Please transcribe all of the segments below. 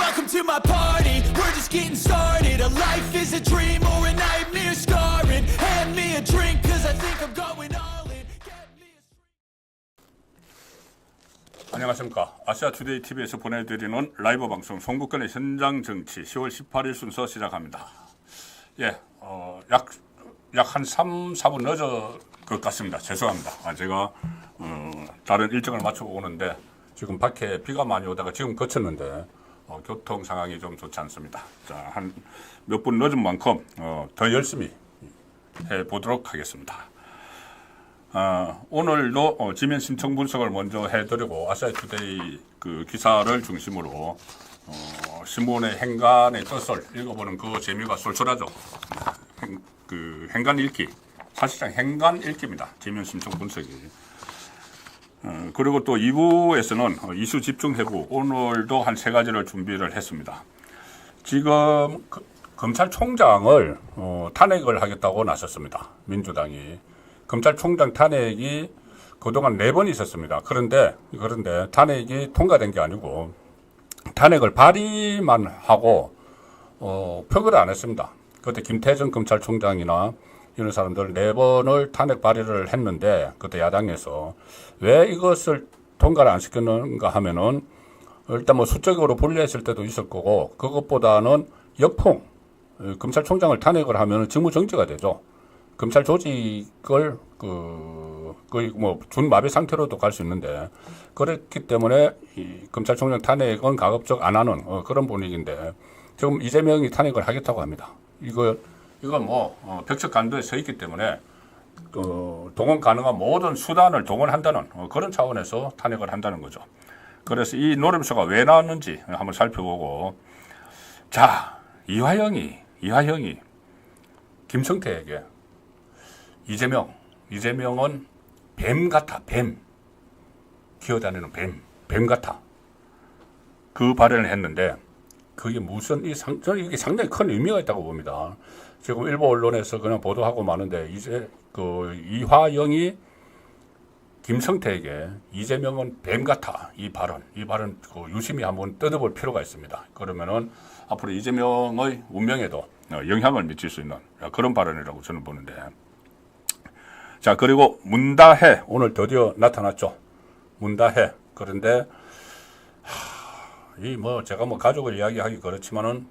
Welcome to my party, we're just getting started. A life is a dream or a nightmare scarring. Hand me a drink cause I think I'm going all in. Get me a... 안녕하십니까. 아시아투데이 TV에서 보내드리는 라이브 방송 송국근의 현장 정치 10월 18일 순서 시작합니다. 예, 약 한 3, 4분 늦어 것 같습니다. 죄송합니다. 제가 다른 일정을 마치고 오는데 지금 밖에 비가 많이 오다가 지금 그쳤는데 교통 상황이 좀 좋지 않습니다. 자, 한 몇 분 늦은 만큼 더 열심히 해보도록 하겠습니다. 오늘도 지면 신청 분석을 먼저 해드리고 아시아투데이 그 기사를 중심으로 신문의 행간의 뜻을 읽어보는 그 재미가 쏠쏠하죠. 행간 읽기, 사실상 행간 읽기입니다. 지면 신청 분석이. 그리고 또 2부에서는 이슈 집중 해부, 오늘도 한 3가지를 준비를 했습니다. 지금 검찰총장을 탄핵을 하겠다고 나섰습니다. 민주당이. 검찰총장 탄핵이 그동안 4번 있었습니다. 그런데 탄핵이 통과된 게 아니고 탄핵을 발의만 하고 표결을 안 했습니다. 그때 김태정 검찰총장이나 이런 사람들 4번을 탄핵 발의를 했는데 그때 야당에서 왜 이것을 통과를 안 시켰는가 하면은 일단 뭐 수적으로 불리했을 때도 있을 거고 그것보다는 역풍, 검찰총장을 탄핵을 하면은 직무정지가 되죠. 검찰 조직을 거의 뭐 준마비 상태로도 갈 수 있는데 그렇기 때문에 이 검찰총장 탄핵은 가급적 안 하는 그런 분위기인데 지금 이재명이 탄핵을 하겠다고 합니다. 이건 뭐 벽척 간도에 서 있기 때문에 동원 가능한 모든 수단을 동원한다는 그런 차원에서 탄핵을 한다는 거죠. 그래서 이 노림수가 왜 나왔는지 한번 살펴보고, 자, 이화영이 김성태에게 이재명은 뱀 같아, 뱀. 기어다니는 뱀 같아. 그 발언을 했는데, 그게 무슨, 저는 이게 상당히 큰 의미가 있다고 봅니다. 지금 일부 언론에서 그냥 보도하고 마는데, 이제 이화영이 김성태에게 이재명은 뱀 같아. 이 발언 유심히 한번 뜯어볼 필요가 있습니다. 그러면은 앞으로 이재명의 운명에도 영향을 미칠 수 있는 그런 발언이라고 저는 보는데, 자, 그리고 문다혜 오늘 드디어 나타났죠. 문다혜. 그런데 이 뭐 제가 뭐 가족을 이야기하기 그렇지만은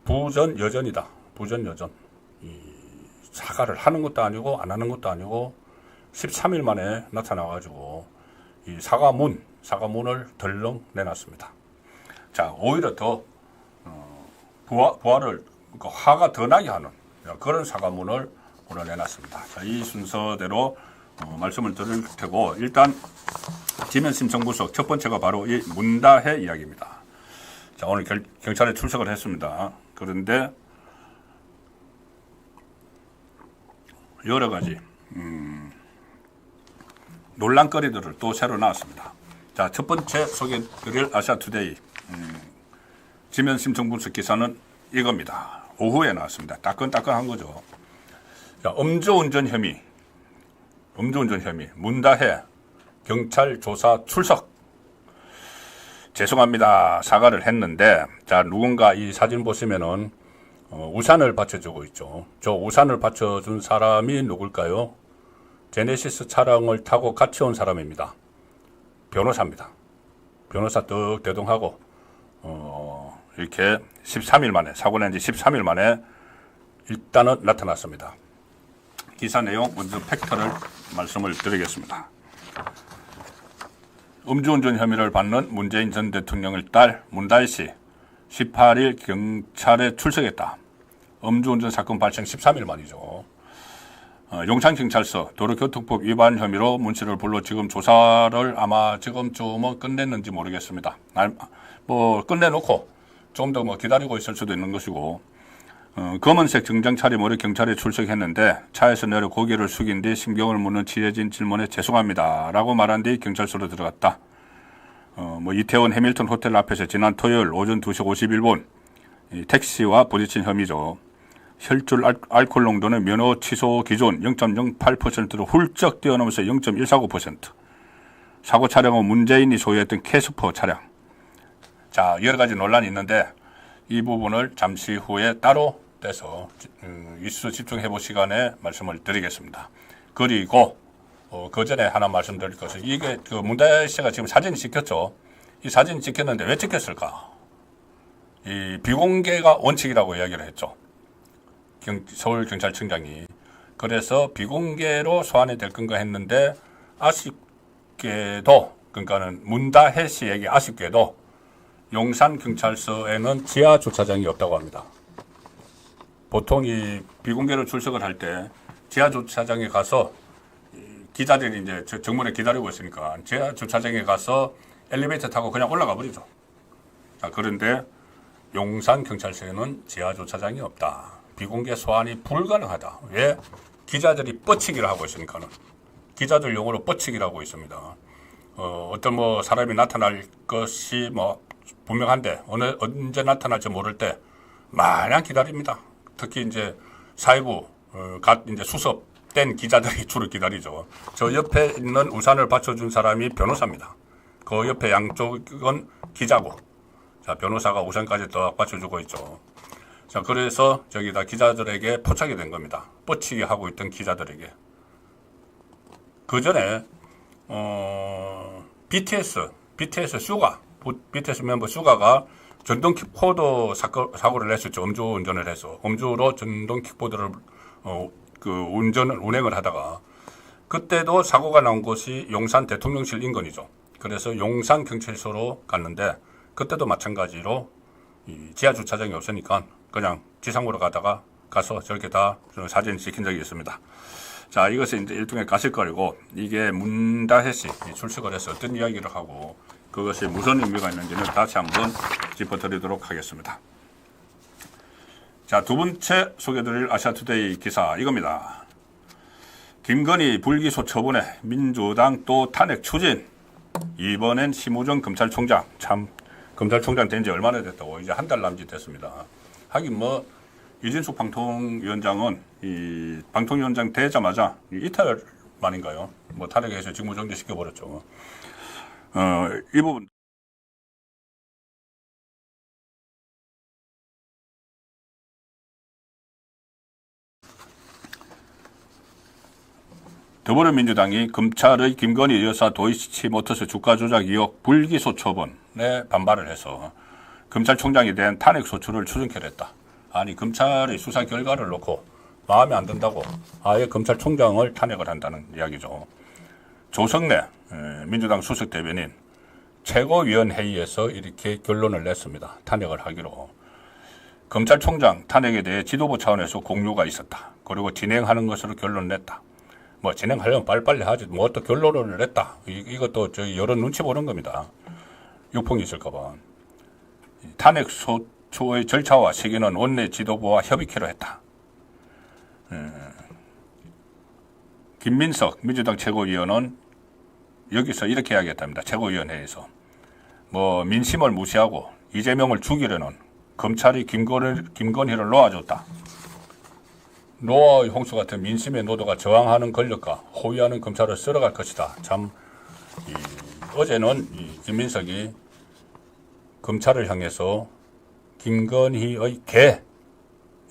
부전여전이다. 부전여전. 이 사과를 하는 것도 아니고 안 하는 것도 아니고 13일 만에 나타나가지고 이 사과문을 덜렁 내놨습니다. 자, 오히려 더 부활을 화가 더 나게 하는 그런 사과문을 오늘 내놨습니다. 자, 이 순서대로 말씀을 드릴 테고, 일단 지면 신청 분석 첫 번째가 바로 이 문다혜 이야기입니다. 자, 오늘 경찰에 출석을 했습니다. 그런데 여러 가지 논란거리들을 또 새로 나왔습니다. 자, 첫 번째 소개드릴 아시아투데이 지면 신청 분석 기사는 이겁니다. 오후에 나왔습니다. 따끈따끈한 거죠. 자, 음주운전 혐의, 문다혜 경찰 조사 출석. 죄송합니다. 사과를 했는데, 자, 누군가 이 사진 보시면은 우산을 받쳐주고 있죠. 저 우산을 받쳐준 사람이 누굴까요? 제네시스 차량을 타고 같이 온 사람입니다. 변호사입니다. 변호사 떡 대동하고 이렇게 13일 만에, 사고 난 지 13일 만에 일단은 나타났습니다. 기사 내용 먼저 팩트를 말씀을 드리겠습니다. 음주운전 혐의를 받는 문재인 전 대통령의 딸 문다혜 씨 18일 경찰에 출석했다. 음주운전 사건 발생 13일 만이죠. 용산경찰서 도로교통법 위반 혐의로 문 씨를 불러 지금 조사를 아마 지금쯤은 끝냈는지 모르겠습니다. 뭐 끝내놓고 좀 더 뭐 기다리고 있을 수도 있는 것이고, 검은색 정장 차림으로 경찰에 출석했는데 차에서 내려 고개를 숙인 뒤 심경을 묻는 취재진 질문에 죄송합니다 라고 말한 뒤 경찰서로 들어갔다. 뭐 이태원 해밀턴 호텔 앞에서 지난 토요일 오전 2시 51분 택시와 부딪힌 혐의죠. 혈중 알코올 농도는 면허 취소 기준 0.08%로 훌쩍 뛰어넘어서 0.149%. 사고 차량은 문재인이 소유했던 캐스퍼 차량. 자, 여러 가지 논란이 있는데 이 부분을 잠시 후에 따로 떼서 이슈 집중해볼 시간에 말씀을 드리겠습니다. 그리고 그 전에 하나 말씀드릴 것은 이게 그 문다혜 씨가 지금 사진이 찍혔죠. 이 사진이 찍혔는데 왜 찍혔을까? 이 비공개가 원칙이라고 이야기를 했죠. 서울경찰청장이. 그래서 비공개로 소환이 될 건가 했는데 아쉽게도 그러니까는 문다혜 씨에게 아쉽게도 용산경찰서에는 지하 주차장이 없다고 합니다. 보통 이 비공개로 출석을 할 때 지하 주차장에 가서 기자들이 이제 정문에 기다리고 있으니까 지하 주차장에 가서 엘리베이터 타고 그냥 올라가 버리죠. 자, 그런데 용산경찰서에는 지하 주차장이 없다. 비공개 소환이 불가능하다. 왜? 기자들이 뻗치기를 하고 있으니까는. 기자들 용어로 뻗치기를 하고 있습니다. 어떤 뭐 사람이 나타날 것이 뭐 분명한데 언제 나타날지 모를 때 마냥 기다립니다. 특히 이제 사회부 이제 수습된 기자들이 주로 기다리죠. 저 옆에 있는 우산을 받쳐준 사람이 변호사입니다. 그 옆에 양쪽은 기자고, 자, 변호사가 우산까지 더 받쳐주고 있죠. 자, 그래서 저기다 기자들에게 포착이 된 겁니다. 뻗치기 하고 있던 기자들에게. 그 전에 BTS 슈가, BTS 멤버 슈가가 전동 킥보드 사고를 냈었죠. 음주 운전을 해서 음주로 전동 킥보드를 운행을 하다가 그때도 사고가 난 곳이 용산 대통령실 인근이죠. 그래서 용산 경찰서로 갔는데 그때도 마찬가지로 이 지하 주차장이 없으니까 그냥 지상으로 가서 저렇게 다 사진 찍힌 적이 있습니다. 자, 이것이 이제 일종의 가십거리고 이게 문다혜 씨 출석을 해서 어떤 이야기를 하고 그것이 무슨 의미가 있는지는 다시 한번 짚어드리도록 하겠습니다. 자, 두 번째 소개드릴 아시아투데이 기사 이겁니다. 김건희 불기소 처분에 민주당 또 탄핵 추진. 이번엔 심우정 검찰총장. 참, 검찰총장 된 지 얼마나 됐다고. 이제 한 달 남짓 됐습니다. 하긴 뭐 이진숙 방통위원장은 이 방통위원장 되자마자 이틀 만인가요? 뭐 탄핵해서 직무정지 시켜버렸죠. 이 부분. 더불어민주당이 검찰의 김건희 여사 도이치모터스 주가 조작 의혹 불기소 처분에 반발을 해서 검찰총장에 대한 탄핵 소추를 추진결했다. 아니, 검찰의 수사 결과를 놓고 마음에 안 든다고 아예 검찰총장을 탄핵을 한다는 이야기죠. 조성래 민주당 수석 대변인 최고위원회의에서 이렇게 결론을 냈습니다. 탄핵을 하기로. 검찰총장 탄핵에 대해 지도부 차원에서 공유가 있었다. 그리고 진행하는 것으로 결론을 냈다. 뭐 진행하려면 빨리빨리 하지. 뭐 또 결론을 냈다. 이것도 저희 여론 눈치 보는 겁니다. 유풍이 있을까봐. 탄핵 소추의 절차와 시기는 원내 지도부와 협의키로 했다. 김민석 민주당 최고위원은 여기서 이렇게 이야기했답니다. 최고위원회에서 뭐 민심을 무시하고 이재명을 죽이려는 검찰이 김건희를 놓아줬다. 노아의 홍수 같은 민심의 노도가 저항하는 권력과 호위하는 검찰을 쓸어갈 것이다. 참 어제는 김민석이 검찰을 향해서 김건희의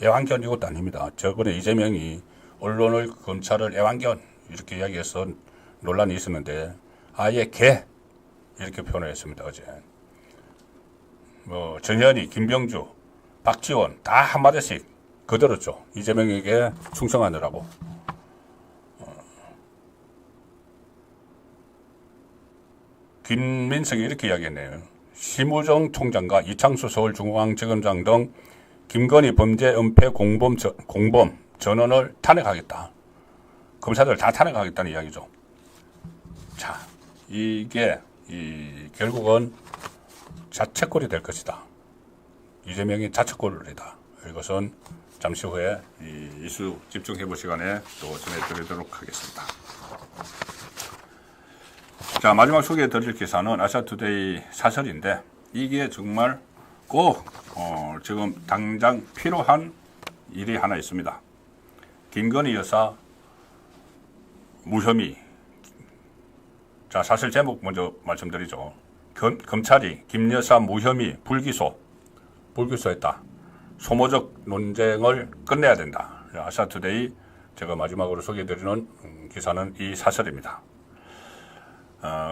애완견 이것도 아닙니다. 저번에 이재명이 언론을 검찰을 애완견 이렇게 이야기해서 논란이 있었는데 아예 이렇게 표현을 했습니다. 어제. 뭐 전현희, 김병주, 박지원 다 한마디씩 거들었죠. 이재명에게 충성하느라고. 김민석이 이렇게 이야기했네요. 심우정 총장과 이창수 서울중앙지검장 등 김건희 범죄 은폐 공범 전원을 탄핵하겠다. 검사들 다 탄핵하겠다는 이야기죠. 자, 이게 결국은 자책골이 될 것이다. 이재명이 자책골이다. 이것은 잠시 후에 이 이슈 집중해볼 시간에 또 전해드리도록 하겠습니다. 자, 마지막 소개해드릴 기사는 아시아투데이 사설인데 이게 정말 꼭 지금 당장 필요한 일이 하나 있습니다. 김건희 여사 무혐의. 자, 사실 제목 먼저 말씀드리죠. 검찰이 김 여사 무혐의 불기소했다. 소모적 논쟁을 끝내야 된다. 아시아투데이 제가 마지막으로 소개해드리는 기사는 이 사설입니다.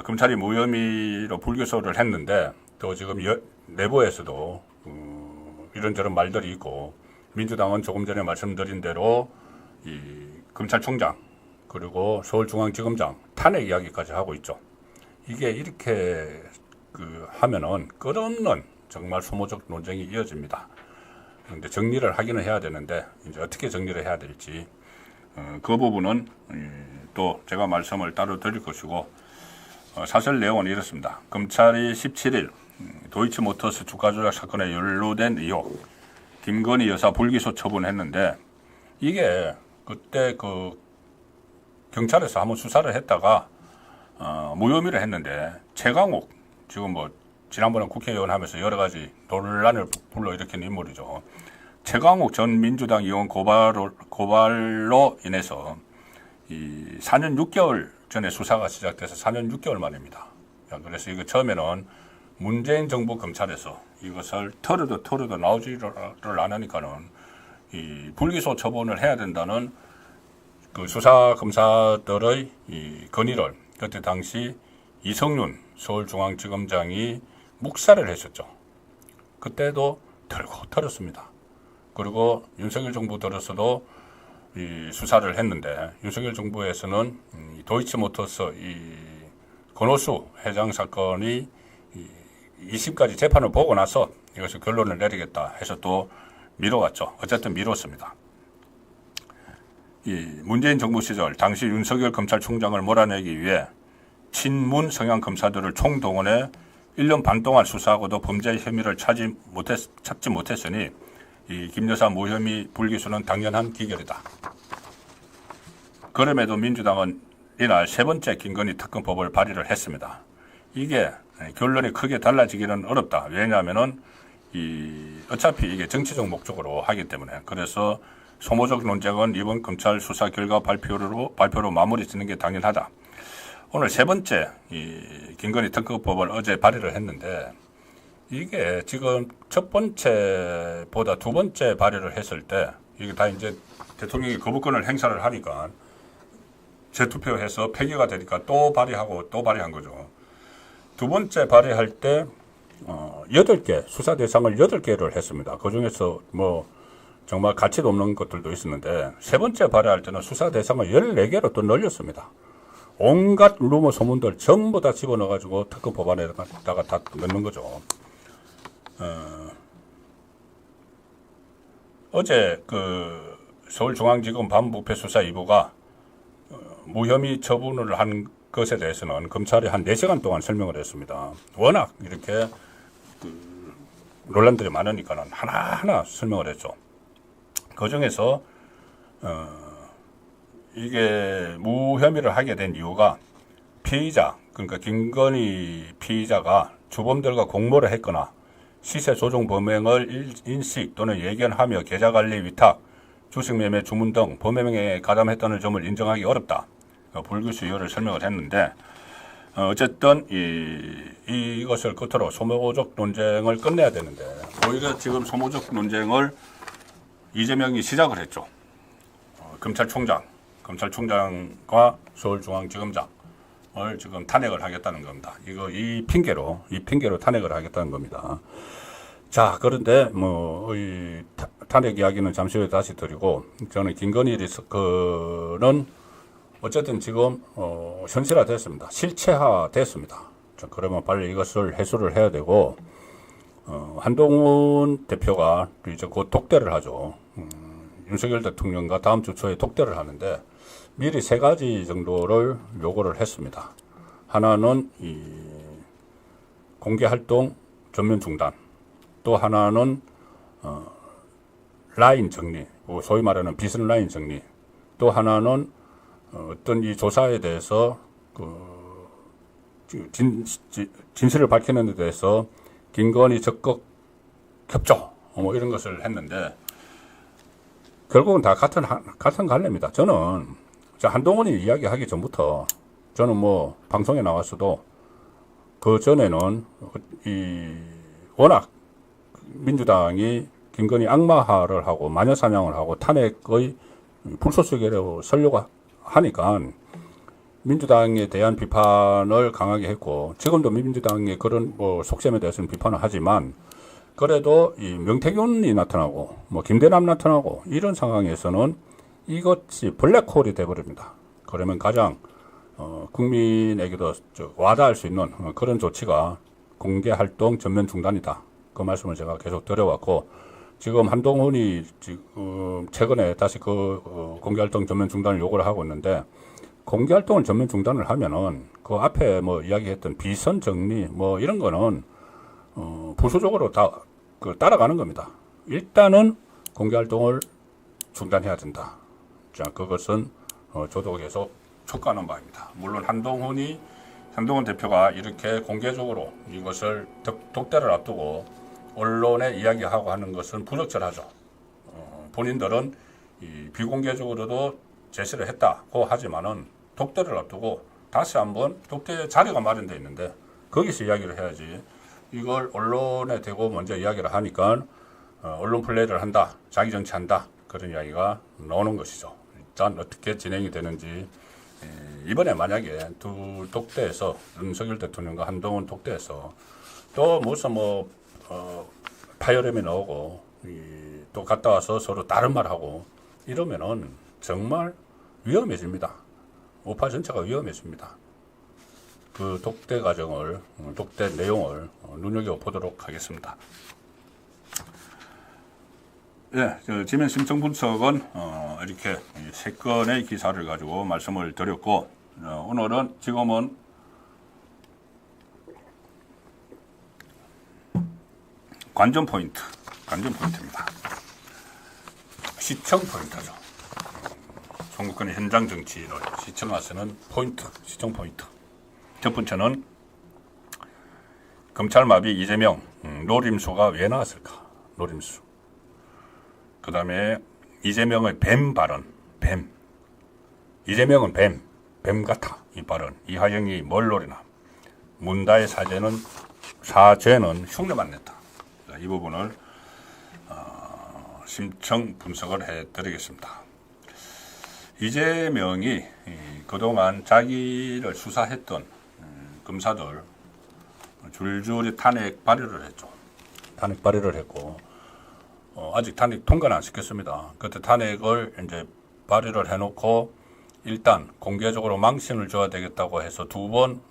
검찰이 무혐의로 불기소를 했는데 또 지금 내부에서도 이런저런 말들이 있고 민주당은 조금 전에 말씀드린 대로 이 검찰총장 그리고 서울중앙지검장 탄핵 이야기까지 하고 있죠. 이게 이렇게 하면은 끝없는 정말 소모적 논쟁이 이어집니다. 그런데 정리를 하기는 해야 되는데 이제 어떻게 정리를 해야 될지 그 부분은 또 제가 말씀을 따로 드릴 것이고 사실 내용은 이렇습니다. 검찰이 17일 도이치모터스 주가 조작 사건에 연루된 의혹 김건희 여사 불기소 처분했는데 이게 그때 경찰에서 한번 수사를 했다가 무혐의를 했는데 최강욱 지금 지난번에 국회의원 하면서 여러 가지 논란을 불러일으킨 인물이죠. 최강욱 전 민주당 의원 고발로 인해서 이 4년 6개월 전에 수사가 시작돼서 4년 6개월 만입니다. 그래서 이거 처음에는 문재인 정부 검찰에서 이것을 털어도 나오지를 안 하니까는 이 불기소 처분을 해야 된다는 수사 검사들의 이 건의를 그때 당시 이성윤 서울중앙지검장이 묵살을 했었죠. 그때도 털었습니다. 그리고 윤석열 정부 들어서도 이 수사를 했는데 윤석열 정부에서는 도이치모터스 이 권오수 회장 사건이 2심까지 재판을 보고 나서 이것을 결론을 내리겠다 해서 또 미뤄왔죠. 어쨌든 미뤘습니다. 이 문재인 정부 시절 당시 윤석열 검찰총장을 몰아내기 위해 친문 성향 검사들을 총동원해 1년 반 동안 수사하고도 범죄 혐의를 찾지 못했으니 이 김 여사 무혐의 불기소는 당연한 기결이다. 그럼에도 민주당은 이날 세 번째 김건희 특검법을 발의를 했습니다. 이게 결론이 크게 달라지기는 어렵다. 왜냐하면은 어차피 이게 정치적 목적으로 하기 때문에 그래서 소모적 논쟁은 이번 검찰 수사 결과 발표로 마무리 짓는 게 당연하다. 오늘 세 번째 이 김건희 특검법을 어제 발의를 했는데 이게 지금 첫 번째보다 두 번째 발의를 했을 때 이게 다 이제 대통령이 거부권을 행사를 하니까 재투표해서 폐기가 되니까 또 발의하고 또 발의한 거죠. 두 번째 발의할 때 8개 수사 대상을 8개를 했습니다. 그중에서 정말 가치도 없는 것들도 있었는데 세 번째 발의할 때는 수사 대상을 14개로 또 늘렸습니다. 온갖 루머 소문들 전부 다 집어넣어가지고 특검 법안에다가 다 넣는 거죠. 어제 서울중앙지검 반부패수사 2부가 무혐의 처분을 한 것에 대해서는 검찰이 한 4시간 동안 설명을 했습니다. 워낙 이렇게 논란들이 많으니까는 하나하나 설명을 했죠. 그 중에서 이게 무혐의를 하게 된 이유가 피의자, 그러니까 김건희 피의자가 주범들과 공모를 했거나 시세 조종 범행을 인식 또는 예견하며 계좌관리 위탁, 주식매매 주문 등 범행에 가담했다는 점을 인정하기 어렵다. 불기소 이유를 설명을 했는데 어쨌든 이것을 끝으로 소모적 논쟁을 끝내야 되는데 오히려 지금 소모적 논쟁을 이재명이 시작을 했죠. 검찰총장과 서울중앙지검장을 지금 탄핵을 하겠다는 겁니다. 이 핑계로 탄핵을 하겠다는 겁니다. 자, 그런데 이 탄핵 이야기는 잠시 후에 다시 드리고 저는 김건희 리스크는 어쨌든 지금 현실화됐습니다. 실체화됐습니다. 자, 그러면 빨리 이것을 해소를 해야 되고 한동훈 대표가 이제 곧 독대를 하죠. 윤석열 대통령과 다음 주 초에 독대를 하는데 미리 3가지 정도를 요구를 했습니다. 하나는 이 공개활동 전면 중단, 또 하나는 라인 정리, 소위 말하는 비선 라인 정리, 또 하나는 어떤 이 조사에 대해서 진실을 밝히는 데 대해서 김건희 적극 협조 이런 것을 했는데 결국은 다 같은 갈래입니다. 저는 한동훈이 이야기하기 전부터 저는 방송에 나왔어도 그 전에는 워낙 민주당이 김건희 악마화를 하고 마녀사냥을 하고 탄핵의 불쏘시개로 쓰려고 하니까 민주당에 대한 비판을 강하게 했고, 지금도 민주당의 그런 속셈에 대해서는 비판을 하지만, 그래도 이 명태균이 나타나고 김대남 나타나고 이런 상황에서는 이것이 블랙홀이 돼버립니다. 그러면 가장 국민에게도 와닿을 수 있는 그런 조치가 공개활동 전면 중단이다. 그 말씀을 제가 계속 드려왔고, 지금 한동훈이 지금 최근에 다시 그 공개활동 전면 중단을 요구를 하고 있는데, 공개활동을 전면 중단을 하면은 그 앞에 이야기했던 비선 정리 이런 거는 부수적으로 다 따라가는 겁니다. 일단은 공개활동을 중단해야 된다. 자, 그것은 저도 계속 촉구하는 바입니다. 물론 한동훈 대표가 이렇게 공개적으로 이것을 독대를 앞두고 언론에 이야기하고 하는 것은 부적절하죠. 본인들은 비공개적으로도 제시를 했다고 하지만은 독대를 앞두고 다시 한번 독대 자리가 마련되어 있는데 거기서 이야기를 해야지, 이걸 언론에 대고 먼저 이야기를 하니까 언론 플레이를 한다, 자기 정치한다, 그런 이야기가 나오는 것이죠. 일단 어떻게 진행이 되는지, 이번에 만약에 두 독대에서 윤석열 대통령과 한동훈 독대에서 또 무슨 파열음이 나오고 또 갔다 와서 서로 다른 말하고 이러면은 정말 위험해집니다. 우파 전체가 위험해집니다. 그 독대 과정을, 독대 내용을 눈여겨보도록 하겠습니다. 예, 지면 심층 분석은 이렇게 세 건의 기사를 가지고 말씀을 드렸고, 오늘은 지금은 관전 포인트입니다. 시청 포인트죠. 전국권의 현장 정치를 시청하시는 포인트, 시청 포인트. 첫 번째는 검찰마비 이재명, 노림수가 왜 나왔을까? 노림수. 그 다음에 이재명의 뱀 발언, 뱀. 이재명은 뱀 같아. 이 발언. 이하영이 뭘 노리나. 문다의 사죄는 흉내만 냈다. 자, 이 부분을 심층 분석을 해드리겠습니다. 이재명이 그동안 자기를 수사했던 검사들 줄줄이 탄핵 발의를 했죠. 탄핵 발의를 했고, 아직 탄핵 통과는 안 시켰습니다. 그때 탄핵을 이제 발의를 해놓고 일단 공개적으로 망신을 줘야 되겠다고 해서 두 번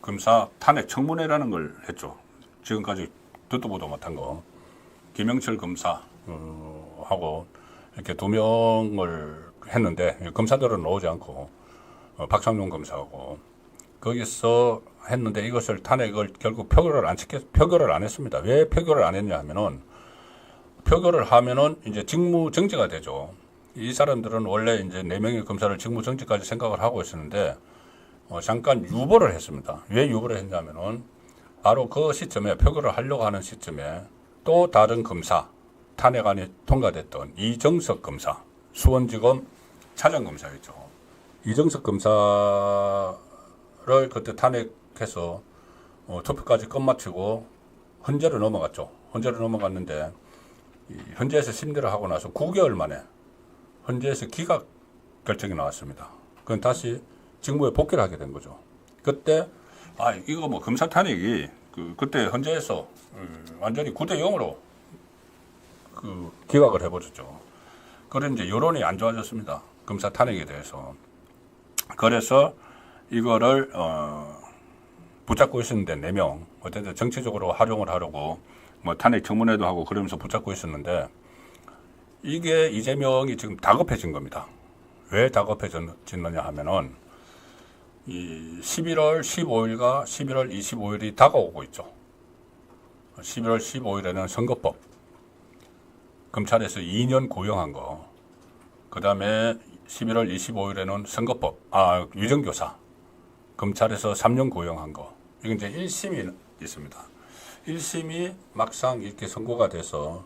검사 탄핵 청문회라는 걸 했죠. 지금까지 듣도 보도 못한 거. 김영철 검사 하고 이렇게 두 명을 했는데 검사들은 나오지 않고 박상용 검사하고 거기서 했는데, 이것을 탄핵을 결국 표결을 안 했습니다. 왜 표결을 안 했냐 하면은, 표결을 하면은 이제 직무 정지가 되죠. 이 사람들은 원래 이제 4명의 검사를 직무 정지까지 생각을 하고 있었는데 잠깐 유보를 했습니다. 왜 유보를 했냐면은 바로 그 시점에, 표결을 하려고 하는 시점에 또 다른 검사, 탄핵안이 통과됐던 이정석 검사, 수원지검 차장검사였죠. 이정석 검사를 그때 탄핵해서 투표까지 끝마치고 헌재로 넘어갔죠. 헌재로 넘어갔는데 헌재에서 심리를 하고 나서 9개월 만에 헌재에서 기각 결정이 나왔습니다. 그건 다시 직무에 복귀를 하게 된 거죠. 그때 이거 검사 탄핵이 그때 헌재에서 완전히 9대 0으로 기각을 해버렸죠. 그런 이제 여론이 안 좋아졌습니다. 검사 탄핵에 대해서. 그래서 이거를 붙잡고 있었는데 4명 어쨌든 정치적으로 활용을 하려고 탄핵 청문회도 하고 그러면서 붙잡고 있었는데, 이게 이재명이 지금 다급해진 겁니다. 왜 다급해졌느냐 하면은 이 11월 15일과 11월 25일이 다가오고 있죠. 11월 15일에는 선거법, 검찰에서 2년 구형한 거, 그 다음에 11월 25일에는 선거법, 위정교사, 검찰에서 3년 구형한 거, 이건 이제 1심이 있습니다. 1심이 막상 이렇게 선고가 돼서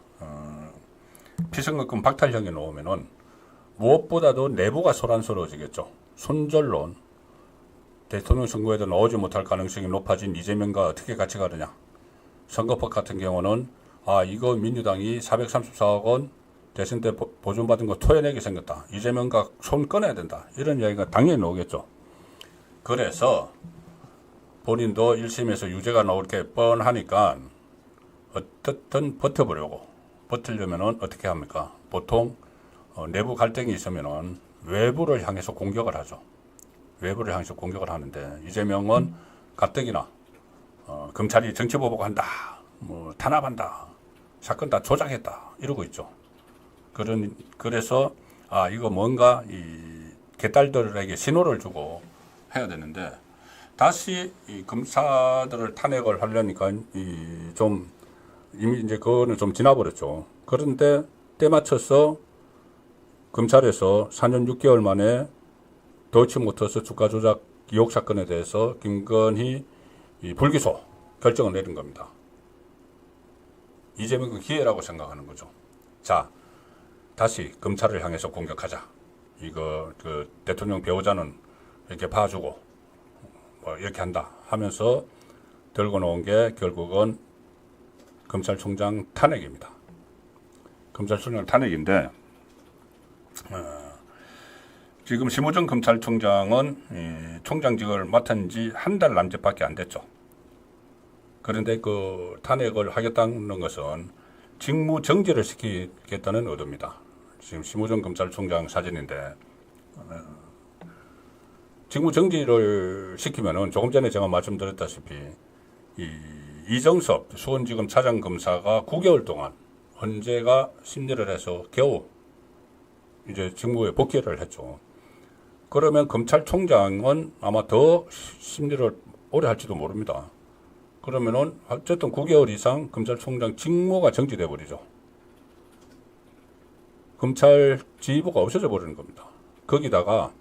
피선거권 박탈형이 나오면은 무엇보다도 내부가 소란스러워지겠죠. 손절론, 대통령 선거에도 나오지 못할 가능성이 높아진 이재명과 어떻게 같이 가느냐. 선거법 같은 경우는 이거 민주당이 434억 원 대선 때 보존받은 거 토해내게 생겼다. 이재명과 손 끊어야 된다. 이런 이야기가 당연히 나오겠죠. 그래서 본인도 1심에서 유죄가 나올 게 뻔하니까 어떻든 버티려면 어떻게 합니까? 보통 내부 갈등이 있으면 외부를 향해서 공격을 하죠. 외부를 향해서 공격을 하는데 이재명은 가뜩이나 검찰이 정치보복한다, 뭐 탄압한다, 사건 다 조작했다 이러고 있죠. 그래서 이거 뭔가 이 개딸들에게 신호를 주고 해야 되는데 다시 이 검사들을 탄핵을 하려니까 이미 이제 그거는 좀 지나버렸죠. 그런데 때 맞춰서 검찰에서 4년 6개월 만에 도이치모터스 주가 조작 의혹 사건에 대해서 김건희 불기소 결정을 내린 겁니다. 이재명은 기회라고 생각하는 거죠. 자, 다시 검찰을 향해서 공격하자. 이거 대통령 배우자는 이렇게 봐주고 뭐 이렇게 한다 하면서 들고 나온 게 결국은 검찰총장 탄핵입니다. 검찰총장 탄핵인데 지금 심우정 검찰총장은 총장직을 맡은 지 한 달 남짓밖에 안 됐죠. 그런데 그 탄핵을 하겠다는 것은 직무 정지를 시키겠다는 의도입니다. 지금 심우정 검찰총장 사진인데 직무 정지를 시키면은 조금 전에 제가 말씀드렸다시피 이정섭 수원지검 차장검사가 9개월 동안 헌재가 심리를 해서 겨우 이제 직무에 복귀를 했죠. 그러면 검찰총장은 아마 더 심리를 오래 할지도 모릅니다. 그러면은 어쨌든 9개월 이상 검찰총장 직무가 정지돼 버리죠. 검찰 지휘부가 없어져 버리는 겁니다. 거기다가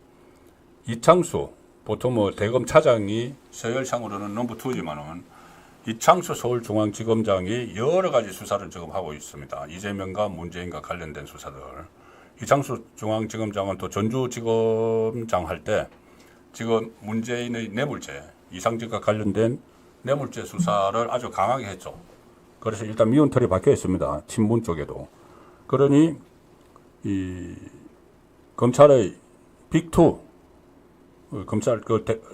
이창수 보통 뭐 대검 차장이 서열상으로는 넘버 2지만은 이창수 서울중앙지검장이 여러 가지 수사를 지금 하고 있습니다. 이재명과 문재인과 관련된 수사들. 이창수 중앙지검장은 또 전주지검장 할 때 지금 문재인의 뇌물죄, 이상직과 관련된 뇌물죄 수사를 아주 강하게 했죠. 그래서 일단 미운털이 박혀 있습니다. 친문 쪽에도. 그러니 이 검찰의 빅2 검찰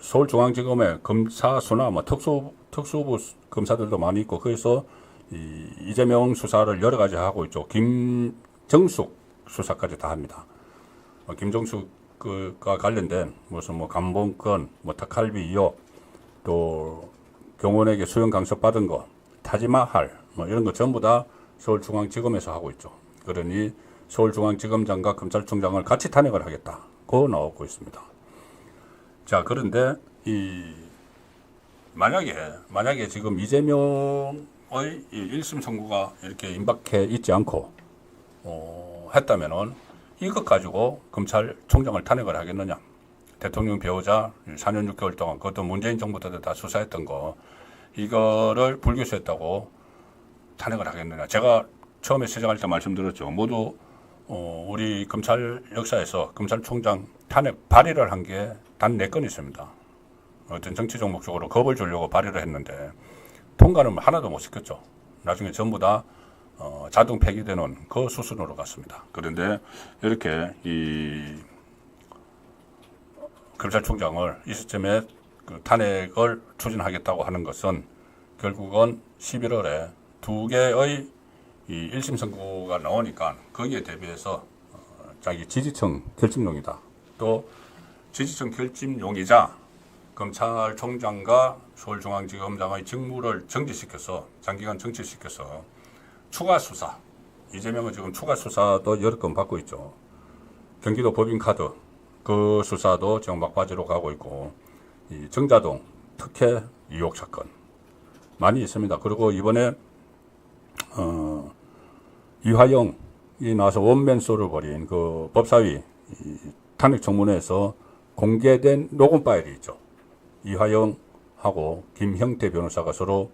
서울중앙지검의 검사 수나 뭐 특수부 검사들도 많이 있고 그래서 이재명 수사를 여러 가지 하고 있죠. 김정숙 수사까지 다 합니다. 김정숙과 관련된 무슨 뭐 감봉권, 뭐 특할비 의혹, 또 경호원에게 수용 강습 받은 거, 타지마할 뭐 이런 거 전부 다 서울중앙지검에서 하고 있죠. 그러니 서울중앙지검장과 검찰총장을 같이 탄핵을 하겠다고 나오고 있습니다. 자, 그런데 만약에 지금 이재명의 1심 선고가 이렇게 임박해 있지 않고 했다면은 이것 가지고 검찰총장을 탄핵을 하겠느냐? 대통령 배우자 4년 6개월 동안 그것도 문재인 정부 때 다 수사했던 거 이거를 불기소했다고 탄핵을 하겠느냐? 제가 처음에 시작할 때 말씀드렸죠. 모두 우리 검찰 역사에서 검찰총장 탄핵 발의를 한 게 단 4건 있습니다. 어떤 정치적 목적으로 겁을 주려고 발의를 했는데 통과는 하나도 못 시켰죠. 나중에 전부 다 자동 폐기되는 그 수순으로 갔습니다. 그런데 이렇게 이 검찰총장을 이 시점에 그 탄핵을 추진하겠다고 하는 것은 결국은 11월에 2개의 이 1심 선고가 나오니까 거기에 대비해서 자기 지지층 결집용이다. 또 지지층 결집용이자 검찰총장과 서울중앙지검장의 직무를 정지시켜서 장기간 정지시켜서 추가 수사, 이재명은 지금 추가 수사도 여러 건 받고 있죠. 경기도 법인카드 그 수사도 지금 막바지로 가고 있고 이 정자동 특혜 의혹 사건 많이 있습니다. 그리고 이번에 이화영이 나와서 원맨쇼를 벌인 그 법사위 탄핵 청문회에서 공개된 녹음 파일이 있죠. 이화영하고 김형태 변호사가 서로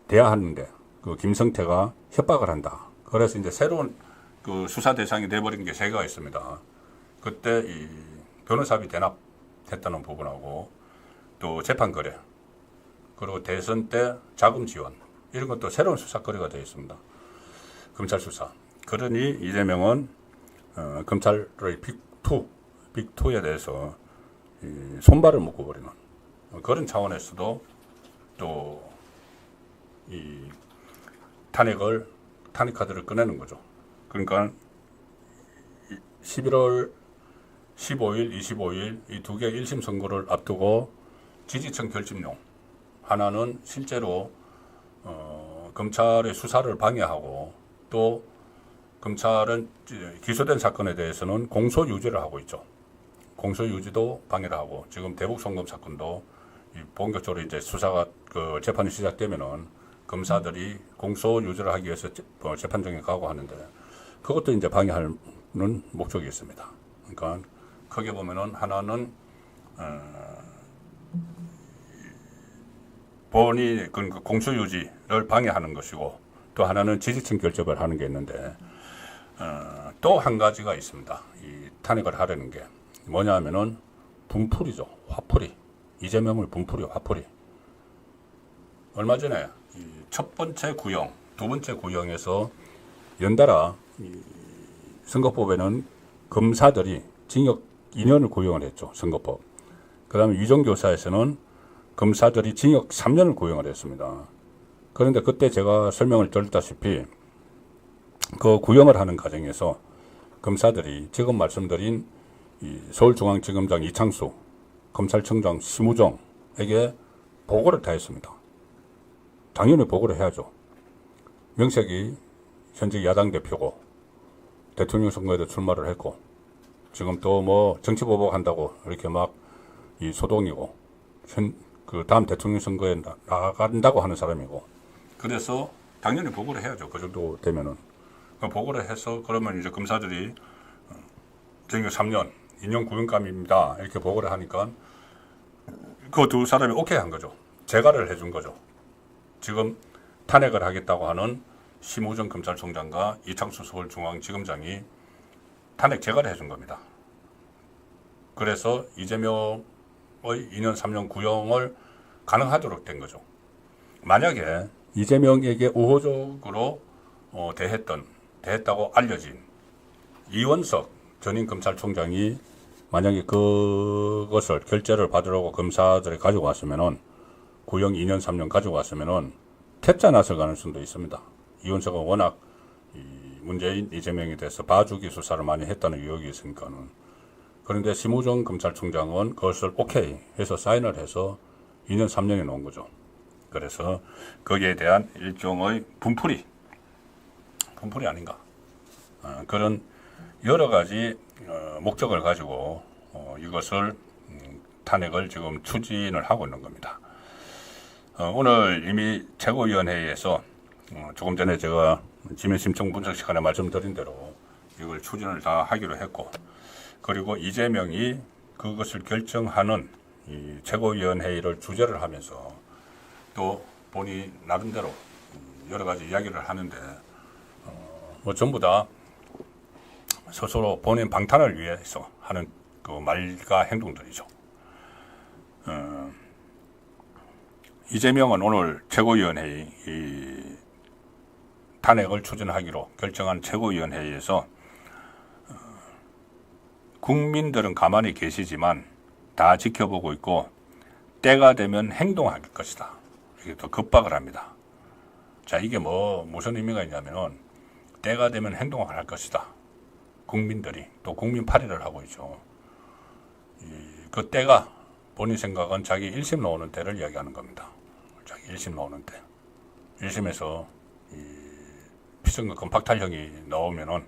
대화하는데 그 김성태가 협박을 한다. 그래서 이제 새로운 그 수사 대상이 돼버린 게 3개가 있습니다. 그때 이 변호사비 대납했다는 부분하고 또 재판 거래, 그리고 대선 때 자금 지원, 이런 것도 새로운 수사거리가 되어 있습니다. 검찰 수사. 그러니 이재명은 검찰의 빅2에 대해서 손발을 묶어버리는 그런 차원에서도 또 이 탄핵 카드를 꺼내는 거죠. 그러니까 11월 15일, 25일 이 두 개 1심 선고를 앞두고 지지층 결집용, 하나는 실제로 검찰의 수사를 방해하고, 또 검찰은 기소된 사건에 대해서는 공소 유지를 하고 있죠. 공소 유지도 방해를 하고, 지금 대북 송금 사건도 본격적으로 이제 수사가 재판이 시작되면은 검사들이 공소 유지를 하기 위해서 재판정에 가고 하는데, 그것도 이제 방해하는 목적이 있습니다. 그러니까 크게 보면은 하나는 본이 공소 유지를 방해하는 것이고, 또 하나는 지지층 결집을 하는 게 있는데, 또 한 가지가 있습니다. 이 탄핵을 하려는 게 뭐냐면은 분풀이죠. 화풀이. 이재명을 분풀이, 화풀이. 얼마 전에 첫 번째 구형, 두 번째 구형에서 연달아 선거법에는 검사들이 징역 2년을 구형을 했죠. 선거법. 그 다음에 위정교사에서는 검사들이 징역 3년을 구형을 했습니다. 그런데 그때 제가 설명을 드렸다시피 그 구형을 하는 과정에서 검사들이 지금 말씀드린 서울중앙지검장 이창수, 검찰청장 심우정에게 보고를 다 했습니다. 당연히 보고를 해야죠. 명색이 현직 야당 대표고 대통령 선거에도 출마를 했고, 지금 또 뭐 정치 보복한다고 이렇게 막 이 소동이고, 그 다음 대통령 선거에 나간다고 하는 사람이고, 그래서 당연히 보고를 해야죠. 그 정도 되면은. 보고를 해서 그러면 이제 검사들이 징역 3년, 2년 구형감입니다. 이렇게 보고를 하니까 그 두 사람이 오케이 한 거죠. 재가를 해준 거죠. 지금 탄핵을 하겠다고 하는 심우정 검찰총장과 이창수 서울중앙지검장이 탄핵 재가를 해준 겁니다. 그래서 이재명의 2년 3년 구형을 가능하도록 된 거죠. 만약에 이재명에게 우호적으로 대했다고 알려진 이원석 전임 검찰총장이 만약에 그것을 결재를 받으려고 검사들이 가지고 왔으면은, 구형 2년 3년 가지고 왔으면은 퇴짜 나설 가능성도 있습니다. 이원석은 워낙 문재인 이재명에 대해서 봐주기 수사를 많이 했다는 의혹이 있으니까는. 그런데 심우정 검찰총장은 그것을 오케이 해서 사인을 해서 2년 3년에 놓은 거죠. 그래서 거기에 대한 일종의 분풀이 아닌가, 그런 여러 가지 목적을 가지고 이것을 탄핵을 지금 추진을 하고 있는 겁니다. 오늘 이미 최고위원회에서 조금 전에 제가 지면 심층 분석 시간에 말씀드린 대로 이걸 추진을 다 하기로 했고, 그리고 이재명이 그것을 결정하는 이 최고위원회의를 주재를 하면서 또 본인 나름대로 여러 가지 이야기를 하는데, 뭐 전부 다 스스로 본인 방탄을 위해서 하는 그 말과 행동들이죠. 이재명은 오늘 최고위원회의, 이 탄핵을 추진하기로 결정한 최고위원회의에서 국민들은 가만히 계시지만 다 지켜보고 있고 때가 되면 행동할 것이다. 이게 또 급박을 합니다. 자, 이게 무슨 의미가 있냐면은 때가 되면 행동을 할 것이다. 국민들이 또 국민파리를 하고 있죠. 그 때가 본인 생각은 자기 1심 나오는 때를 이야기하는 겁니다. 자기 1심 나오는 때. 1심에서 피선거 건박탈형이 나오면은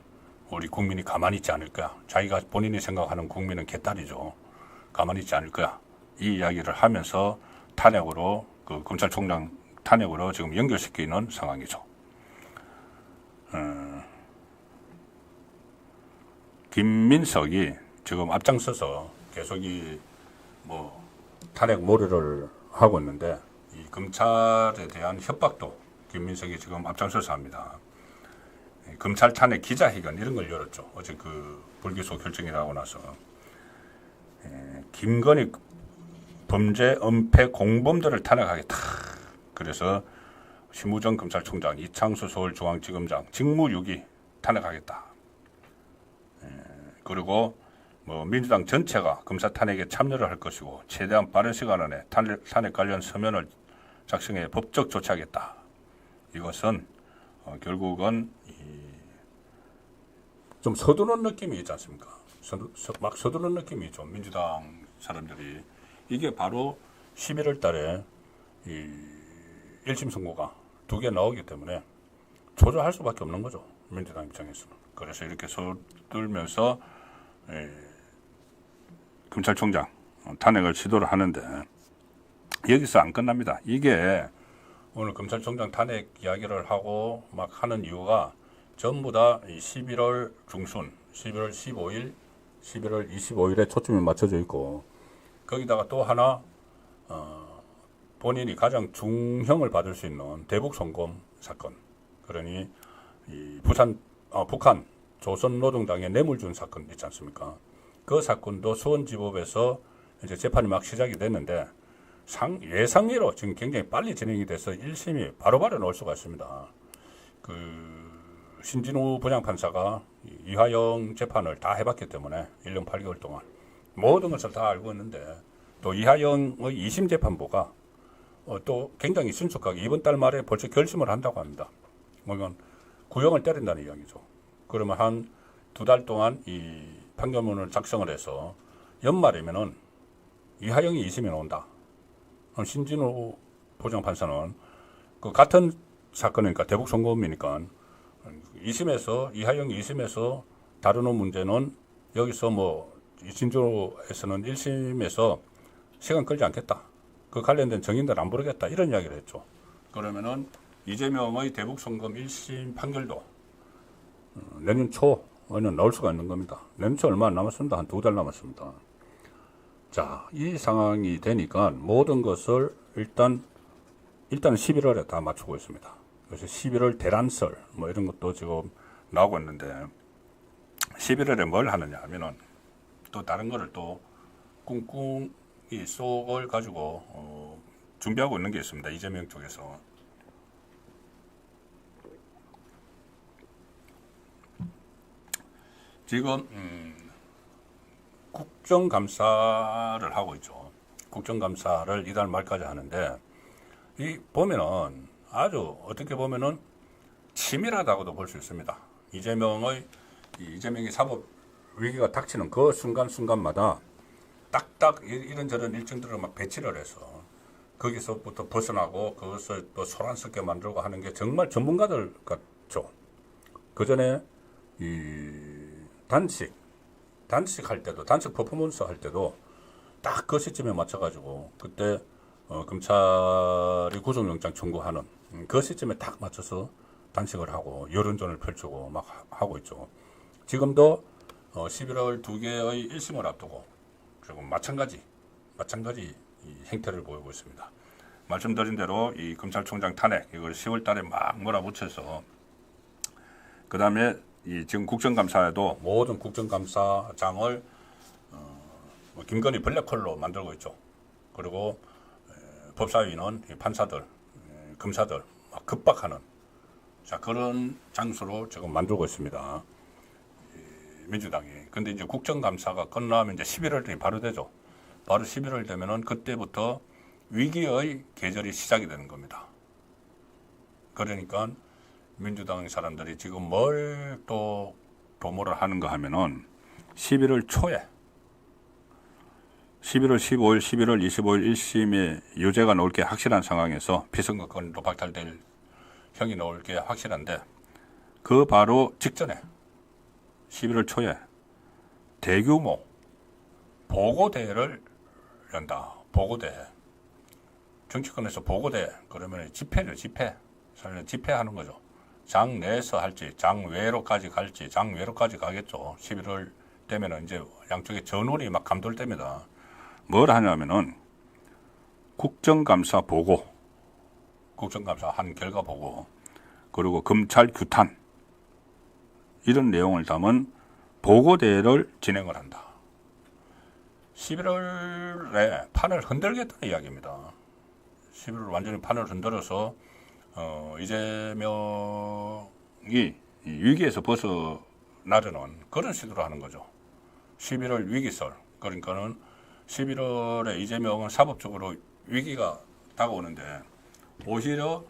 우리 국민이 가만히 있지 않을 거야. 자기가 본인이 생각하는 국민은 개딸이죠. 가만히 있지 않을 거야. 이 이야기를 하면서 탄핵으로, 그 검찰총장 탄핵으로 지금 연결시키는 상황이죠. 김민석이 지금 앞장서서 계속 탄핵 몰이를 하고 있는데, 이 검찰에 대한 협박도 김민석이 지금 앞장서서 합니다. 검찰 탄핵 기자회견 이런 걸 열었죠. 어제 그 불기소 결정이 나고 나서 김건희 범죄 은폐 공범들을 탄핵하겠다. 그래서 심우정 검찰총장, 이창수 서울중앙지검장 직무유기 탄핵하겠다. 그리고 뭐 민주당 전체가 검사 탄핵에 참여를 할 것이고 최대한 빠른 시간 안에 탄핵 관련 서면을 작성해 법적 조치하겠다. 이것은 결국은 좀 서두른 느낌이 있지 않습니까? 막 서두른 느낌이 있죠. 민주당 사람들이. 이게 바로 11월 달에 이 1심 선고가 2개 나오기 때문에 조절할 수밖에 없는 거죠. 민주당 입장에서는. 그래서 이렇게 서둘면서 검찰총장 탄핵을 시도를 하는데 여기서 안 끝납니다. 이게 오늘 검찰총장 탄핵 이야기를 하고 막 하는 이유가 전부 다 11월 중순, 11월 15일, 11월 25일에 초점이 맞춰져 있고 거기다가 또 하나 본인이 가장 중형을 받을 수 있는 대북 송금 사건, 그러니 이 북한 조선노동당에 뇌물 준 사건 있지 않습니까? 그 사건도 수원지법에서 이제 재판이 막 시작이 됐는데 예상외로 지금 굉장히 빨리 진행이 돼서 1심이 바로바로 나올 수가 있습니다. 신진우 부장판사가 이화영 재판을 다 해봤기 때문에 1년 8개월 동안 모든 것을 다 알고 있는데 또 이화영의 2심 재판부가 또 굉장히 신속하게 이번 달 말에 벌써 결심을 한다고 합니다. 그러면 구형을 때린다는 이야기죠. 그러면 한 2달 동안 이 판결문을 작성을 해서 연말이면은 이화영이 2심에 나온다. 신진우 부장판사는 그 같은 사건이니까 대북 송금이니까 2심에서 이화영이 2심에서 다루는 문제는 여기서 뭐 신주에서는 1심에서 시간 끌지 않겠다. 그 관련된 증인들 안 부르겠다. 이런 이야기를 했죠. 그러면은 이재명의 대북 송금 1심 판결도 내년 초에는 나올 수가 있는 겁니다. 내년 초 얼마 안 남았습니다. 한 2달 남았습니다. 자, 이 상황이 되니까 모든 것을 일단 11월에 다 맞추고 있습니다. 그래서 11월 대란설 뭐 이런 것도 지금 나오고 있는데 11월에 뭘 하느냐 하면은 또 다른 거를 또 꿍꿍이 속을 가지고 준비하고 있는 게 있습니다. 이재명 쪽에서. 지금 국정감사를 하고 있죠. 국정감사를 이달 말까지 하는데 이 보면은 아주 어떻게 보면은 치밀하다고도 볼 수 있습니다. 이재명이 사법 위기가 닥치는 그 순간순간마다 딱딱 이런저런 일정들을 막 배치를 해서 거기서부터 벗어나고 그것을 또 소란스럽게 만들고 하는 게 정말 전문가들 같죠. 그 전에 이 단식 할 때도, 단식 퍼포먼스 할 때도 딱 그 시점에 맞춰가지고 그때 검찰이 구속영장 청구하는 그 시점에 딱 맞춰서 단식을 하고 여론전을 펼치고 막 하고 있죠. 지금도 11월 2개의 1심을 앞두고 조금 마찬가지 행태를 보이고 있습니다. 말씀드린 대로 이 검찰총장 탄핵 이걸 10월 달에 막 몰아붙여서 그 다음에 이 지금 국정감사에도 모든 국정감사장을 김건희 블랙홀로 만들고 있죠. 그리고 법사위는 판사들, 검사들 막 급박하는 그런 장소로 지금 만들고 있습니다. 민주당이. 근데 이제 국정감사가 끝나면 이제 11월이 바로 되죠. 바로 11월 되면은 그때부터 위기의 계절이 시작이 되는 겁니다. 그러니까 민주당 사람들이 지금 뭘 또 도모를 하는가 하면은 11월 초에 11월 15일, 11월 25일 1심에 유죄가 나올 게 확실한 상황에서 피선거권도 박탈될 형이 나올 게 확실한데 그 바로 직전에 11월 초에 대규모 보고대회를 연다. 보고대회. 정치권에서 보고대회. 그러면 집회죠. 집회하는 거죠. 장 내에서 할지 장 외로까지 갈지 장 외로까지 가겠죠. 11월 되면은 이제 양쪽에 전원이 막 감돌됩니다. 뭘 하냐면은 국정감사 보고, 국정감사 한 결과 보고, 그리고 검찰 규탄 이런 내용을 담은 보고대회를 진행을 한다. 11월에 판을 흔들겠다는 이야기입니다. 11월 완전히 판을 흔들어서 이재명이 이 위기에서 벗어나려는 그런 시도를 하는 거죠. 11월 위기설. 그러니까는 11월에 이재명은 사법적으로 위기가 다가오는데 오히려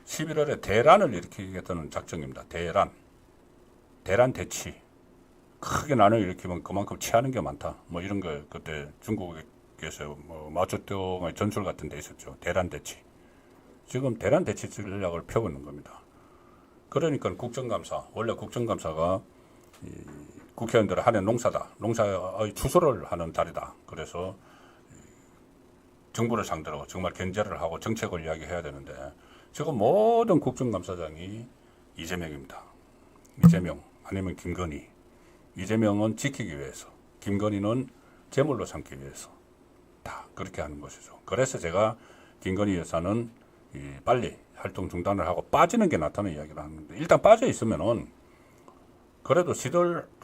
11월에 대란을 일으키겠다는 작정입니다. 대란 대치. 크게 난을 일으키면 그만큼 취하는 게 많다. 뭐 이런 거 그때 중국에서 뭐 마오쩌둥의 전술 같은 데 있었죠. 대란 대치. 지금 대란 대치 전략을 펴고 있는 겁니다. 그러니까 국정감사, 원래 국정감사가 국회의원들을 하는 농사다. 농사의 추수를 하는 달이다. 그래서 정부를 상대로 정말 견제를 하고 정책을 이야기해야 되는데 지금 모든 국정감사장이 이재명입니다. 이재명 아니면 김건희. 이재명은 지키기 위해서, 김건희는 제물로 삼기 위해서 다 그렇게 하는 것이죠. 그래서 제가 김건희 여사는 빨리 활동 중단을 하고 빠지는 게 낫다는 이야기를 하는데 일단 빠져 있으면은 그래도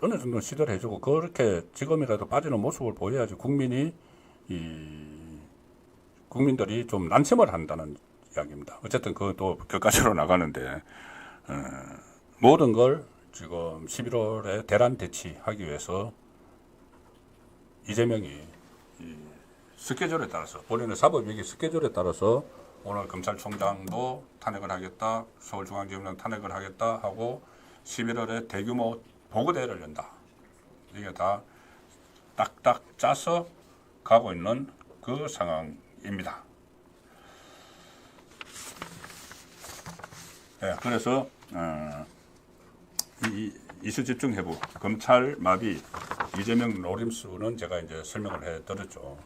어느 정도 시도해주고 그렇게 지금이라도 빠지는 모습을 보여야지 국민들이 좀 난심을 한다는 이야기입니다. 어쨌든 그것도 격가지로 나가는데 모든 걸 지금 11월에 대란 대치하기 위해서 이재명이 스케줄에 따라서 본인의 사법위기 스케줄에 따라서 오늘 검찰총장도 탄핵을 하겠다, 서울중앙지검장 탄핵을 하겠다 하고 11월에 대규모 보고대회를 연다. 이게 다 딱딱 짜서 가고 있는 그 상황입니다. 네, 그래서 이슈 집중 회부, 검찰 마비, 이재명 노림수는 제가 이제 설명을 해드렸죠.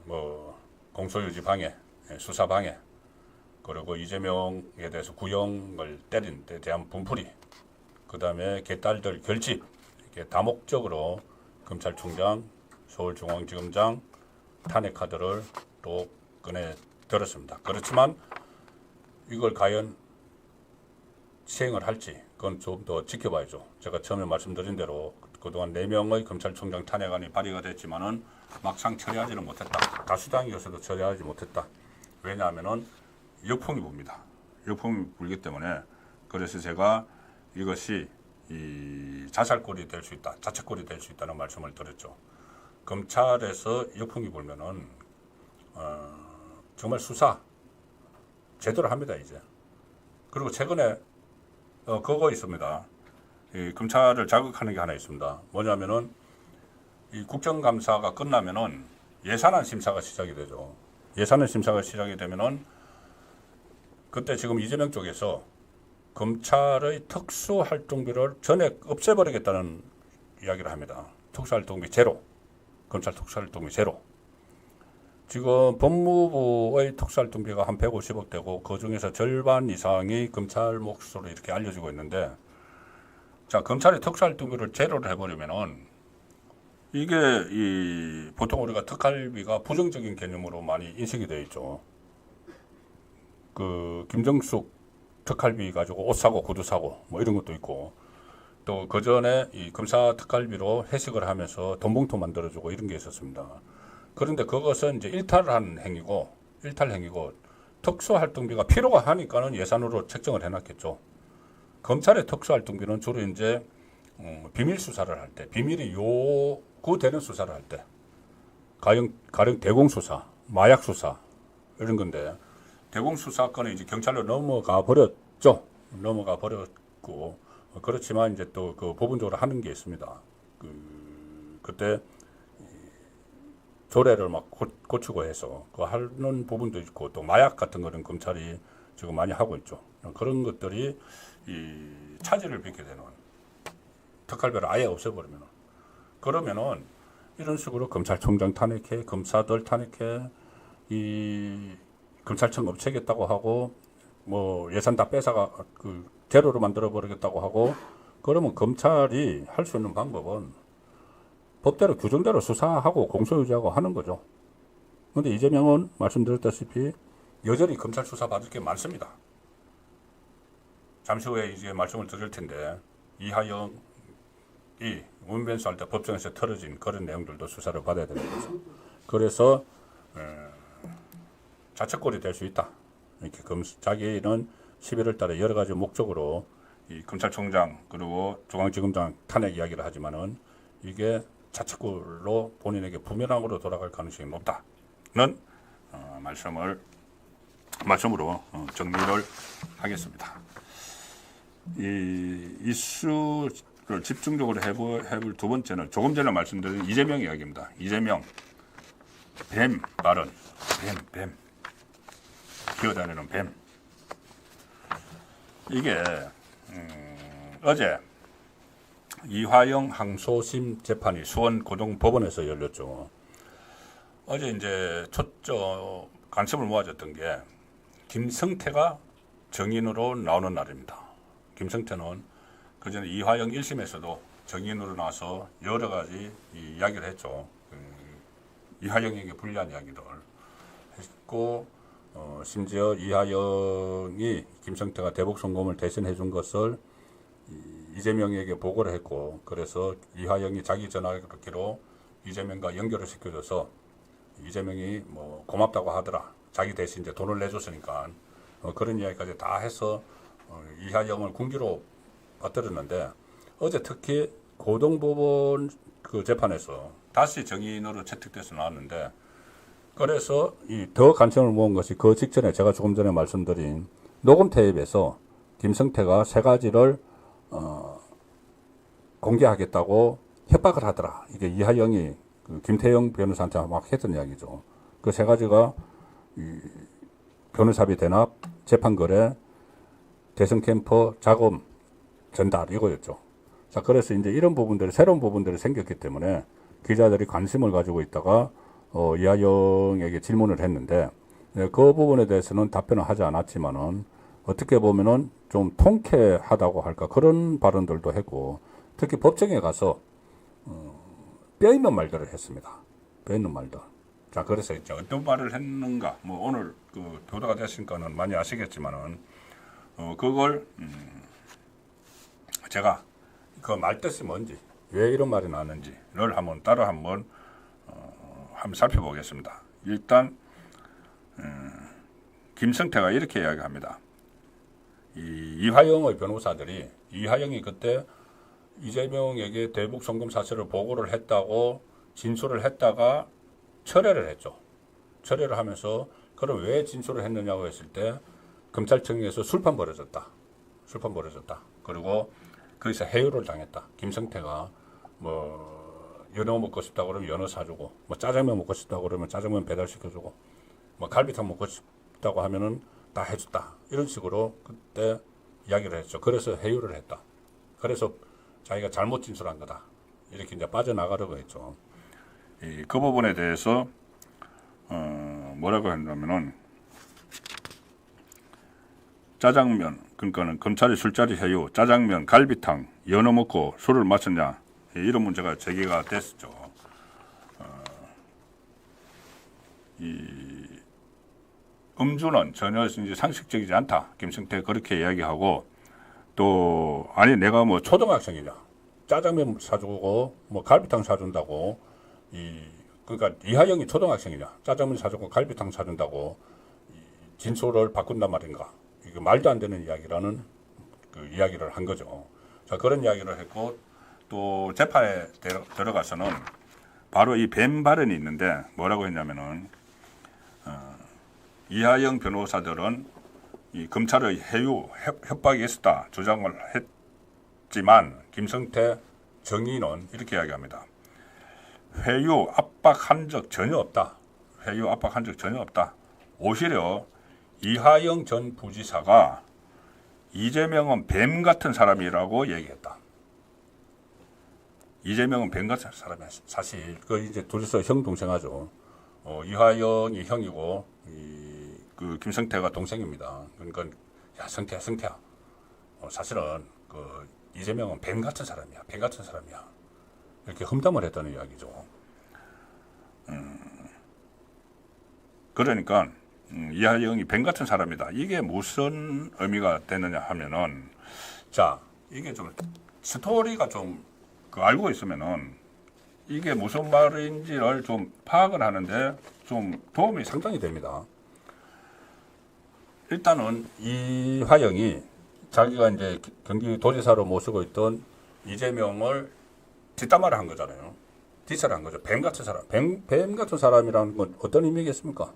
뭐 공소유지 방해, 수사 방해, 그리고 이재명에 대해서 구형을 때린 데 대한 분풀이, 그 다음에 개딸들 결집, 이렇게 다목적으로 검찰총장, 서울중앙지검장 탄핵 카드를 또 꺼내 들었습니다. 그렇지만 이걸 과연 시행을 할지 그건 좀 더 지켜봐야죠. 제가 처음에 말씀드린 대로 그동안 4명의 검찰총장 탄핵안이 발의가 됐지만은 막상 처리하지는 못했다. 다수당이어서도 처리하지 못했다. 왜냐하면은 역풍이 붑니다. 역풍이 불기 때문에 그래서 제가 이것이 자살골이 될 수 있다, 자책골이 될 수 있다는 말씀을 드렸죠. 검찰에서 역풍이 불면은 정말 수사 제대로 합니다 이제. 그리고 최근에 그거 있습니다. 이 검찰을 자극하는 게 하나 있습니다. 뭐냐면은 이 국정감사가 끝나면은 예산안 심사가 시작이 되죠. 예산안 심사가 시작이 되면은 그때 지금 이재명 쪽에서 검찰의 특수활동비를 전액 없애버리겠다는 이야기를 합니다. 특수활동비 제로. 검찰 특수활동비 제로. 지금 법무부의 특수활동비가 한 150억 되고 그 중에서 절반 이상이 검찰 몫으로 이렇게 알려지고 있는데, 자, 검찰의 특수활동비를 제로를 해버리면은 이게 보통 우리가 특활비가 부정적인 개념으로 많이 인식이 되어 있죠. 그 김정숙 특활비 가지고 옷 사고 구두 사고 뭐 이런 것도 있고, 또 그 전에 이 검사 특활비로 회식을 하면서 돈봉투 만들어주고 이런 게 있었습니다. 그런데 그것은 이제 일탈 행위고 특수활동비가 필요가 하니까는 예산으로 책정을 해놨겠죠. 검찰의 특수활동비는 주로 이제 비밀 수사를 할 때, 비밀이 요구되는 수사를 할 때, 가령 대공수사, 마약 수사 이런 건데, 대공수사권은 이제 경찰로 넘어가 버렸죠. 넘어가 버렸고, 그렇지만 이제 또 그 부분적으로 하는 게 있습니다. 그때 조례를 막 고치고 해서 그 하는 부분도 있고, 또 마약 같은 거는 검찰이 지금 많이 하고 있죠. 그런 것들이 이 차질을 빚게 되는, 특활비를 아예 없애버리면, 그러면은 이런 식으로 검찰총장 탄핵해, 검사들 탄핵해, 이 검찰청 없애겠다고 하고, 뭐 예산 다 뺏어가 그 제로로 만들어 버리겠다고 하고, 그러면 검찰이 할 수 있는 방법은 법대로 규정대로 수사하고 공소유지하고 하는 거죠. 그런데 이재명은 말씀드렸다시피 여전히 검찰 수사 받을 게 많습니다. 잠시 후에 이제 말씀을 드릴 텐데, 이하영 운변수할 때 법정에서 털어진 그런 내용들도 수사를 받아야 되는 거죠. 그래서 자책골이 될 수 있다. 이렇게 자기는 11월 달에 여러 가지 목적으로 이 검찰총장 그리고 중앙지검장 탄핵 이야기를 하지만은 이게 자책골로 본인에게 부메랑으로 돌아갈 가능성이 높다는 말씀으로 정리를 하겠습니다. 이 이슈를 집중적으로 해볼 두 번째는 조금 전에 말씀드린 이재명 이야기입니다. 이재명 뱀 발언, 뱀 기어다니는 뱀. 이게 어제 이화영 항소심 재판이 수원 고등법원에서 열렸죠. 어제 이제 초점 관심을 모아줬던 게 김성태가 정인으로 나오는 날입니다. 김성태는 그 전에 이화영 1심에서도 정인으로 나와서 여러 가지 이야기를 했죠. 이화영에게 불리한 이야기를 했고, 심지어 이화영이 김성태가 대북 송금을 대신해 준 것을 이재명에게 보고를 했고, 그래서 이화영이 자기 전화기로 이재명과 연결을 시켜줘서 이재명이 뭐 고맙다고 하더라. 자기 대신 이제 돈을 내줬으니까 그런 이야기까지 다 해서 이화영을 군기로 받들었는데, 어제 특히 고등법원 그 재판에서 다시 정인으로 채택돼서 나왔는데, 그래서 더 관심을 모은 것이 그 직전에 제가 조금 전에 말씀드린 녹음 테이프에서 김성태가 세 가지를 공개하겠다고 협박을 하더라. 이게 이화영이 그 김태형 변호사한테 막 했던 이야기죠. 그 세 가지가 변호사비 대납, 재판거래, 대선 캠퍼 자금 전달 이거였죠. 자, 그래서 이제 이런 부분들이 새로운 부분들이 생겼기 때문에 기자들이 관심을 가지고 있다가 이화영에게 질문을 했는데, 그 부분에 대해서는 답변을 하지 않았지만은 어떻게 보면은 좀 통쾌하다고 할까 그런 발언들도 했고, 특히 법정에 가서 뼈 있는 말들을 했습니다. 뼈 있는 말들. 자, 그래서 이제 어떤 말을 했는가, 뭐 오늘 그 보도가 됐으니까는 많이 아시겠지만은 그걸 제가 그 말 뜻이 뭔지, 왜 이런 말이 나왔는지를 한번 살펴보겠습니다. 일단 김성태가 이렇게 이야기합니다. 이화영의 변호사들이 이화영이 그때 이재명에게 대북 송금 사실을 보고를 했다고 진술을 했다가 철회를 했죠. 철회를 하면서 그럼 왜 진술을 했느냐고 했을 때 검찰청에서 술판 벌어졌다. 그리고 거기서 해유를 당했다. 김성태가 뭐 연어 먹고 싶다 그러면 연어 사주고, 뭐 짜장면 먹고 싶다 그러면 짜장면 배달시켜주고, 뭐 갈비탕 먹고 싶다고 하면은 다 해줬다. 이런 식으로 그때 이야기를 했죠. 그래서 해유를 했다. 그래서 자기가 잘못 진술한 거다. 이렇게 이제 빠져나가려고 했죠. 그 부분에 대해서 뭐라고 했냐면은 짜장면, 그러니까는 검찰이 술자리 해유, 짜장면, 갈비탕, 연어 먹고 술을 마셨냐, 이런 문제가 제기가 됐었죠. 이 음주는 전혀 이제 상식적이지 않다. 김성태 그렇게 이야기하고, 또 아니 내가 뭐 초등학생이냐, 짜장면 사주고 뭐 갈비탕 사준다고, 그러니까 이화영이 초등학생이냐, 짜장면 사주고 갈비탕 사준다고 진술을 바꾼단 말인가. 이게 말도 안 되는 이야기라는 그 이야기를 한 거죠. 자, 그런 이야기를 했고, 또 재판에 들어가서는 바로 이 뱀 발언이 있는데 뭐라고 했냐면은 이화영 변호사들은 이 검찰의 해유 협박이 있었다 주장을 했지만 김성태 정의는 이렇게 이야기합니다. 회유 압박한 적 전혀 없다. 오히려 이화영 전 부지사가 이재명은 뱀 같은 사람이라고 얘기했다. 이재명은 뱀 같은 사람이야. 사실 그 이제 둘이서 형 동생하죠. 이화영이 형이고 그 김성태가 동생입니다. 그러니까 야 성태야. 사실은 그 이재명은 뱀 같은 사람이야. 이렇게 험담을 했다는 이야기죠. 그러니까 이화영이 뱀 같은 사람이다. 이게 무슨 의미가 되느냐 하면은, 자, 이게 좀 스토리가 좀 그 알고 있으면은 이게 무슨 말인지를 좀 파악을 하는데 좀 도움이 상당히 됩니다. 일단은 이화영이 자기가 이제 경기도지사로 모시고 있던 이재명을 뒷담화를 한 거잖아요. 디스를 한 거죠. 뱀 같은 사람. 뱀 같은 사람이라는 건 어떤 의미겠습니까?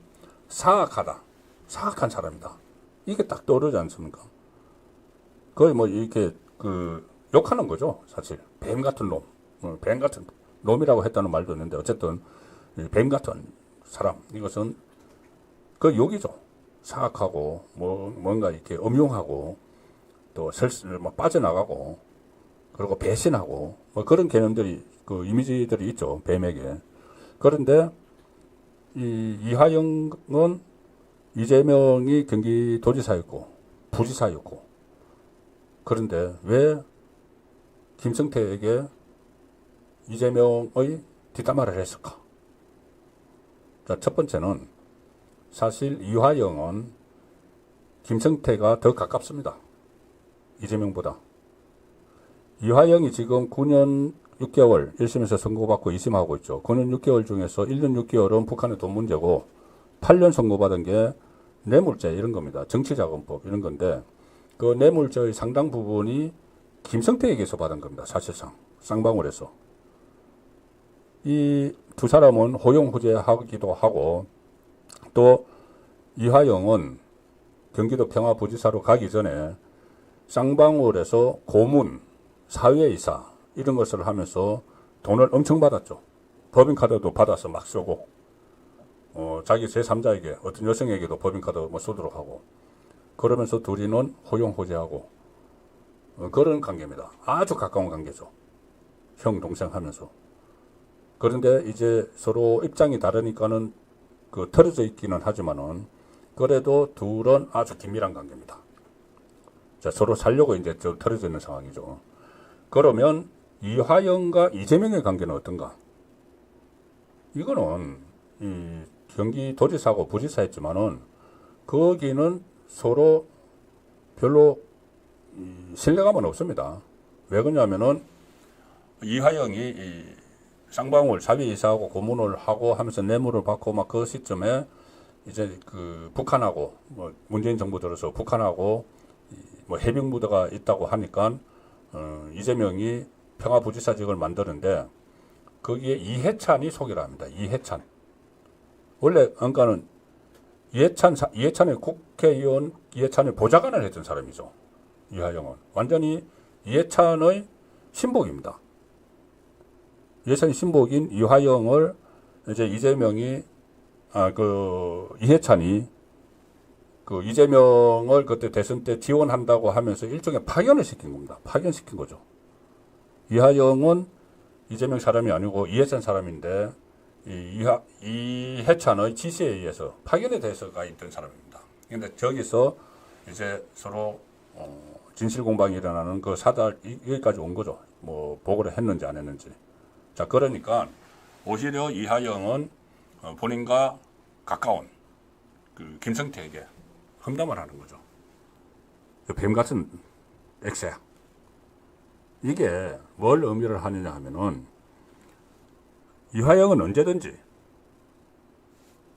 사악하다. 사악한 사람이다. 이게 딱 떠오르지 않습니까? 거의 뭐 이렇게 그 욕하는 거죠. 사실. 뱀 같은 놈. 뱀 같은 놈이라고 했다는 말도 있는데 어쨌든 뱀 같은 사람. 이것은 그 욕이죠. 사악하고 뭔가 이렇게 음흉하고 또 뭐 빠져나가고 그리고 배신하고 뭐 그런 개념들이 그 이미지들이 있죠. 뱀에게. 그런데 이화영은 이재명이 경기도지사였고 부지사였고 그런데 왜 김성태에게 이재명의 뒷담화를 했을까? 자, 첫 번째는 사실 이화영은 김성태가 더 가깝습니다. 이재명보다. 이화영이 지금 9년 6개월 1심에서 선고받고 2심하고 있죠. 9년 6개월 중에서 1년 6개월은 북한의 돈 문제고 8년 선고받은 게 뇌물죄 이런 겁니다. 정치자금법 이런 건데 그 뇌물죄의 상당 부분이 김성태에게서 받은 겁니다. 사실상 쌍방울에서. 이 두 사람은 호용호제하기도 하고 또 이화영은 경기도 평화부지사로 가기 전에 쌍방울에서 고문, 사회이사 이런 것을 하면서 돈을 엄청 받았죠. 법인카드도 받아서 막 쓰고 자기 제3자에게 어떤 여성에게도 법인카드 뭐 쏘도록 하고 그러면서 둘이는 호용호제하고 그런 관계입니다. 아주 가까운 관계죠. 형 동생 하면서. 그런데 이제 서로 입장이 다르니까는 그 틀어져 있기는 하지만은 그래도 둘은 아주 긴밀한 관계입니다. 자, 서로 살려고 이제 좀 틀어져 있는 상황이죠. 그러면 이화영과 이재명의 관계는 어떤가? 이거는 이 경기도지사고 부지사였지만은 거기는 서로 별로 신뢰감은 없습니다. 왜 그러냐면은 이화영이 쌍방울 사회이사하고 고문을 하고 하면서 뇌물을 받고 막 그 시점에 이제 그 북한하고 뭐 문재인 정부 들어서 북한하고 뭐 해병부대가 있다고 하니까 이재명이 평화부지사직을 만드는데 거기에 이해찬이 소개를 합니다. 이해찬. 원래 그러니까는 이해찬의 국회의원 이해찬의 보좌관을 했던 사람이죠. 이화영은 완전히 이해찬의 신복입니다. 이해찬 신복인 이화영을 이제 이재명이 이해찬이 그 이재명을 그때 대선 때 지원한다고 하면서 일종의 파견을 시킨 겁니다. 파견시킨 거죠. 이화영은 이재명 사람이 아니고 이해찬 사람인데 이해찬의 지시에 의해서 파견에 대해서 가 있던 사람입니다. 그런데 저기서 이제 서로 진실 공방이 일어나는 그 사달 여기까지 온 거죠. 뭐 보고를 했는지 안 했는지. 자, 그러니까 오히려 이화영은 본인과 가까운 그 김성태에게 험담을 하는 거죠. 뱀 같은 액세야. 이게 뭘 의미를 하느냐 하면은 이화영은 언제든지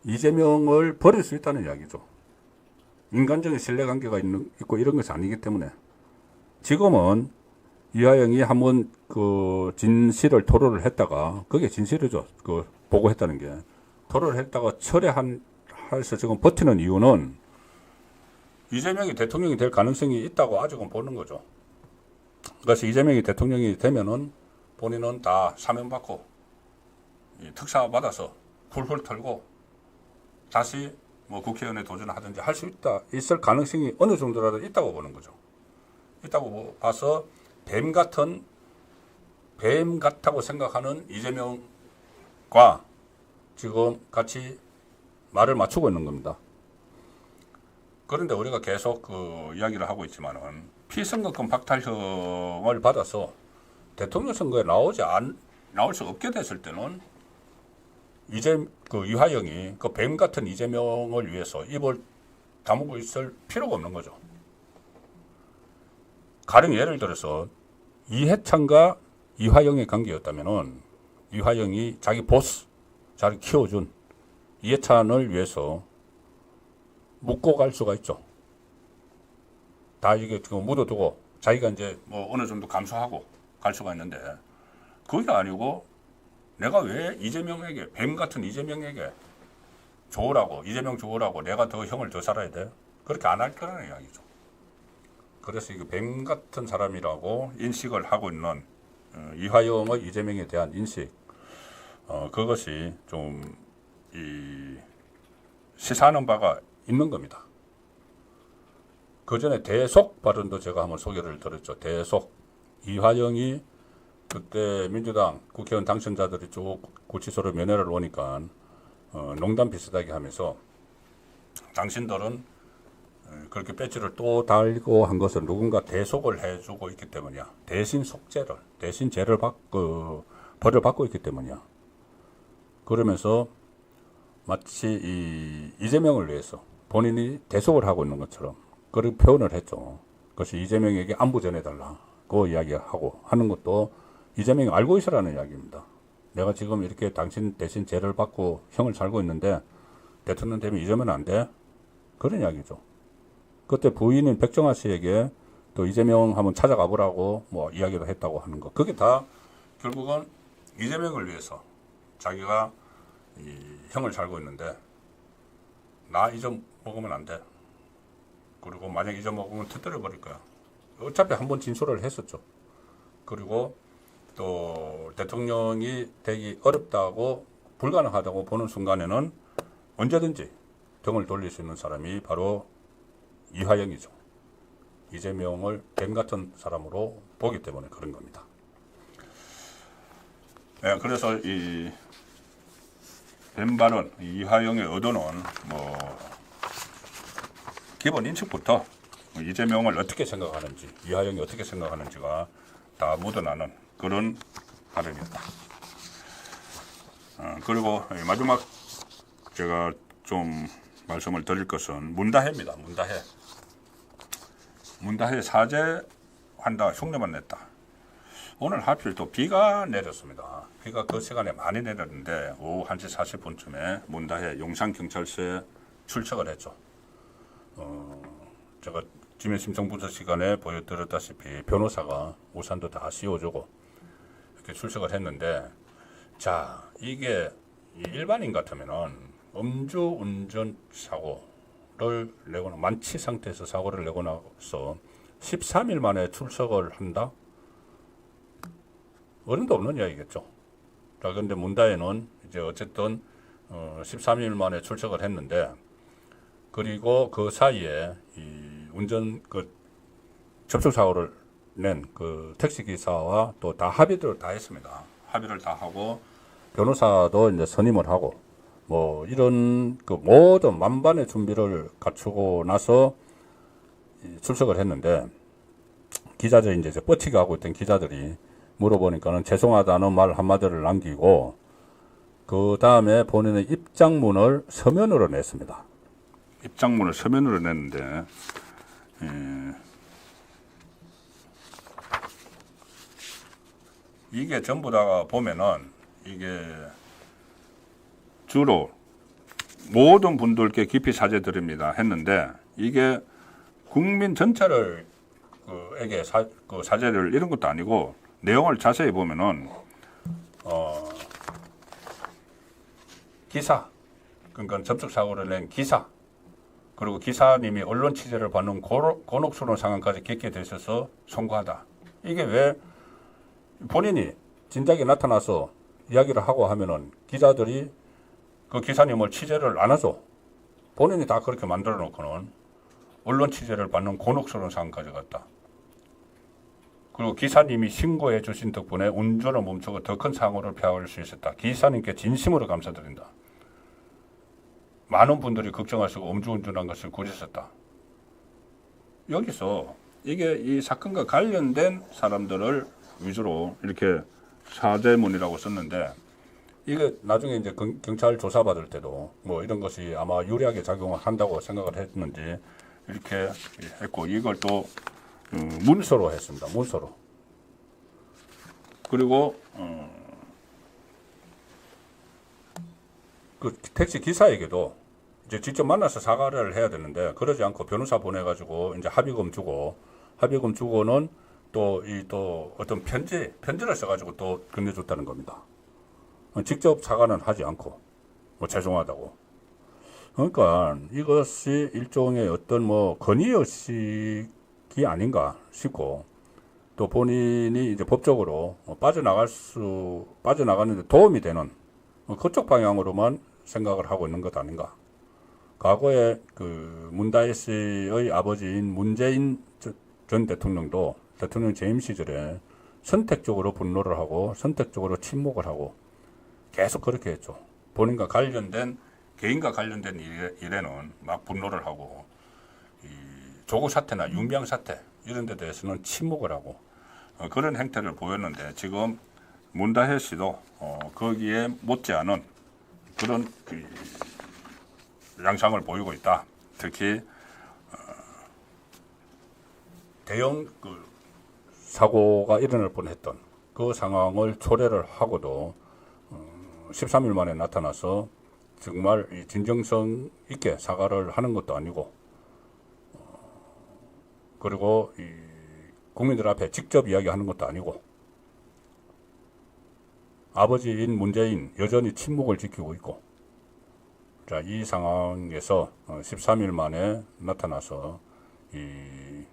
이재명을 버릴 수 있다는 이야기죠. 인간적인 신뢰관계가 있고 이런 것이 아니기 때문에 지금은 이화영이 한번 그 진실을 토로를 했다가 그게 진실이죠. 그 보고했다는 게 토로를 했다가 철회해서 지금 버티는 이유는 이재명이 대통령이 될 가능성이 있다고 아직은 보는 거죠. 그래서 이재명이 대통령이 되면은 본인은 다 사면받고 특사 받아서 훌훌 털고 다시 뭐 국회의원에 도전하든지 할 수 있을 가능성이 어느 정도라도 있다고 보는 거죠. 있다고 봐서 뱀 같다고 생각하는 이재명과 지금 같이 말을 맞추고 있는 겁니다. 그런데 우리가 계속 그 이야기를 하고 있지만은 피선거권 박탈형을 받아서 대통령 선거에 나올 수 없게 됐을 때는 이화영이 그 뱀 같은 이재명을 위해서 입을 다물고 있을 필요가 없는 거죠. 가령 예를 들어서 이해찬과 이화영의 관계였다면은 이화영이 자기 보스, 자기 키워준 이해찬을 위해서 묻고 갈 수가 있죠. 다 이게 지금 묻어두고 자기가 이제 뭐 어느 정도 감수하고 갈 수가 있는데 그게 아니고 내가 왜 이재명에게 뱀 같은 이재명에게 좋으라고 이재명 좋으라고 내가 더 형을 더 살아야 돼? 그렇게 안 할 거라는 이야기죠. 그래서 이게 뱀 같은 사람이라고 인식을 하고 있는 이화영의 이재명에 대한 인식 그것이 좀 시사하는 바가 있는 겁니다. 그 전에 대속 발언도 제가 한번 소개를 드렸죠. 대속. 이화영이 그때 민주당 국회의원 당선자들이 쭉 구치소로 면회를 오니까 농담 비슷하게 하면서 당신들은 그렇게 배지를 또 달고 한 것은 누군가 대속을 해주고 있기 때문이야. 대신 속죄를, 대신 죄를 벌을 받고 있기 때문이야. 그러면서 마치 이재명을 위해서 본인이 대속을 하고 있는 것처럼 그렇게 표현을 했죠. 그것이 이재명에게 안부 전해달라고 이야기하고 하는 것도 이재명이 알고 있으라는 이야기입니다. 내가 지금 이렇게 당신 대신 죄를 받고 형을 살고 있는데 대통령 되면 이러면 안 돼? 그런 이야기죠. 그때 부인인 백정아 씨에게 또 이재명 한번 찾아가 보라고 뭐 이야기도 했다고 하는 거. 그게 다 결국은 이재명을 위해서 자기가 형을 살고 있는데 나 잊어먹으면 안 돼. 그리고 만약 잊어먹으면 터뜨려 버릴 거야. 어차피 한번 진술을 했었죠. 그리고 또 대통령이 되기 어렵다고 불가능하다고 보는 순간에는 언제든지 등을 돌릴 수 있는 사람이 바로 이화영이죠. 이재명을 뱀 같은 사람으로 보기 때문에 그런 겁니다. 네, 그래서 이 뱀 발언, 이화영의 의도는 뭐 기본 인식부터 이재명을 어떻게 생각하는지, 이화영이 어떻게 생각하는지가 다 묻어나는 그런 발언이었다. 그리고 마지막 제가 좀 말씀을 드릴 것은 문다혜입니다. 문다혜 사죄한다 흉내만 냈다. 오늘 하필 또 비가 내렸습니다. 비가 그 시간에 많이 내렸는데 오후 1시 40분쯤에 문다혜 용산경찰서에 출석을 했죠. 제가 지명심청부서 시간에 보여드렸다시피 변호사가 우산도 다 씌워주고 이렇게 출석을 했는데, 자, 이게 일반인 같으면은 음주운전 사고를 내거나 만취 상태에서 사고를 내고 나서 13일 만에 출석을 한다? 어림도 없는 이야기겠죠. 자, 근데 문다혜는 이제 어쨌든 13일 만에 출석을 했는데, 그리고 그 사이에 이 운전 접촉 사고를 낸 그 택시 기사와 또 다 합의를 다 했습니다. 합의를 다 하고 변호사도 이제 선임을 하고 뭐 이런 그 모든 만반의 준비를 갖추고 나서 출석을 했는데, 기자들이 이제 뻗치게 하고 있던 기자들이 물어보니까는 죄송하다는 말 한마디를 남기고 그 다음에 본인의 입장문을 서면으로 냈습니다. 입장문을 서면으로 냈는데 이게 전부 다 보면은 이게 주로 모든 분들께 깊이 사죄드립니다 했는데, 이게 국민 전체를 에게 사죄를 이런 것도 아니고 내용을 자세히 보면은 기사, 그러니까 접촉 사고를 낸 기사, 그리고 기사님이 언론 취재를 받는 곤혹스러운 상황까지 겪게 되셔서 송구하다. 이게 왜 본인이 진작에 나타나서 이야기를 하고 하면은 기자들이 그 기사님을 취재를 안 하죠. 본인이 다 그렇게 만들어 놓고는 언론 취재를 받는 곤혹스러운 상황까지 갔다. 그리고 기사님이 신고해 주신 덕분에 운전을 멈추고 더 큰 사고를 피할 수 있었다. 기사님께 진심으로 감사드린다. 많은 분들이 걱정하시고 음주운전한 것을 구제했다. 여기서 이게 이 사건과 관련된 사람들을 위주로 이렇게 사죄문이라고 썼는데, 이게 나중에 이제 경찰 조사받을 때도 뭐 이런 것이 아마 유리하게 작용을 한다고 생각을 했는지 이렇게 했고, 이걸 또 문서로 했습니다. 문서로. 그리고 그 택시 기사에게도 이제 직접 만나서 사과를 해야 되는데 그러지 않고 변호사 보내가지고 이제 합의금 주고는 또 어떤 편지를 써가지고 또 건네줬다는 겁니다. 직접 사과는 하지 않고 뭐 죄송하다고. 그러니까 이것이 일종의 어떤 뭐 건의의식이 아닌가 싶고 또 본인이 이제 법적으로 빠져나가는데 도움이 되는 그쪽 방향으로만 생각을 하고 있는 것 아닌가. 과거에 그 문다혜 씨의 아버지인 문재인 전 대통령도 대통령 재임 시절에 선택적으로 분노를 하고 선택적으로 침묵을 하고 계속 그렇게 했죠. 본인과 관련된 개인과 관련된 일에는 막 분노를 하고 이 조국 사태나 윤병 사태 이런 데 대해서는 침묵을 하고 그런 행태를 보였는데 지금 문다혜 씨도 거기에 못지않은 그런 그 양상을 보이고 있다. 특히 대형 그 사고가 일어날 뻔했던 그 상황을 초래를 하고도 13일 만에 나타나서 정말 진정성 있게 사과를 하는 것도 아니고 그리고 이 국민들 앞에 직접 이야기하는 것도 아니고 아버지인 문재인 여전히 침묵을 지키고 있고 자, 이 상황에서 13일 만에 나타나서 이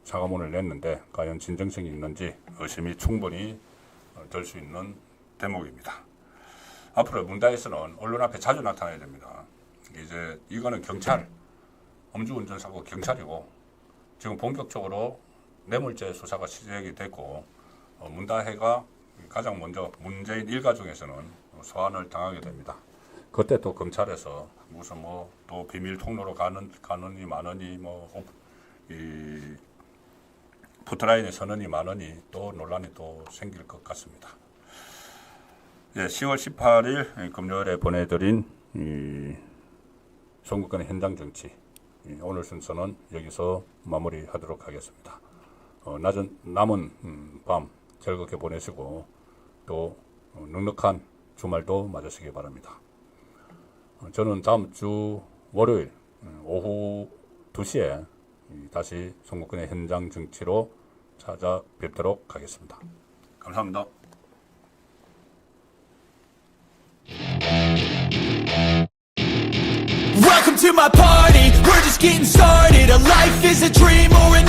사과문을 냈는데 과연 진정성이 있는지 의심이 충분히 될 수 있는 대목입니다. 앞으로 문다혜씨는 언론 앞에 자주 나타나야 됩니다. 이제 이거는 경찰, 음주운전 사고 경찰이고 지금 본격적으로 뇌물죄 수사가 시작이 됐고 문다혜가 가장 먼저 문재인 일가 중에서는 소환을 당하게 됩니다. 그때 또 검찰에서 무슨 뭐 또 비밀 통로로 가느니 마느니 이 포트라인에 서느니 마느니 또 논란이 또 생길 것 같습니다. 예, 10월 18일 금요일에 보내드린 이 son국권의 현장 정치 오늘 순서는 여기서 마무리하도록 하겠습니다. 남은 밤 즐겁게 보내시고 또 넉넉한 주말도 맞으시기 바랍니다. 저는 다음 주 월요일 오후 2시에 다시 son국권의 현장 정치로 찾아뵙도록 하겠습니다. 감사합니다. Welcome to my party, we're just getting started. A life is a dream or an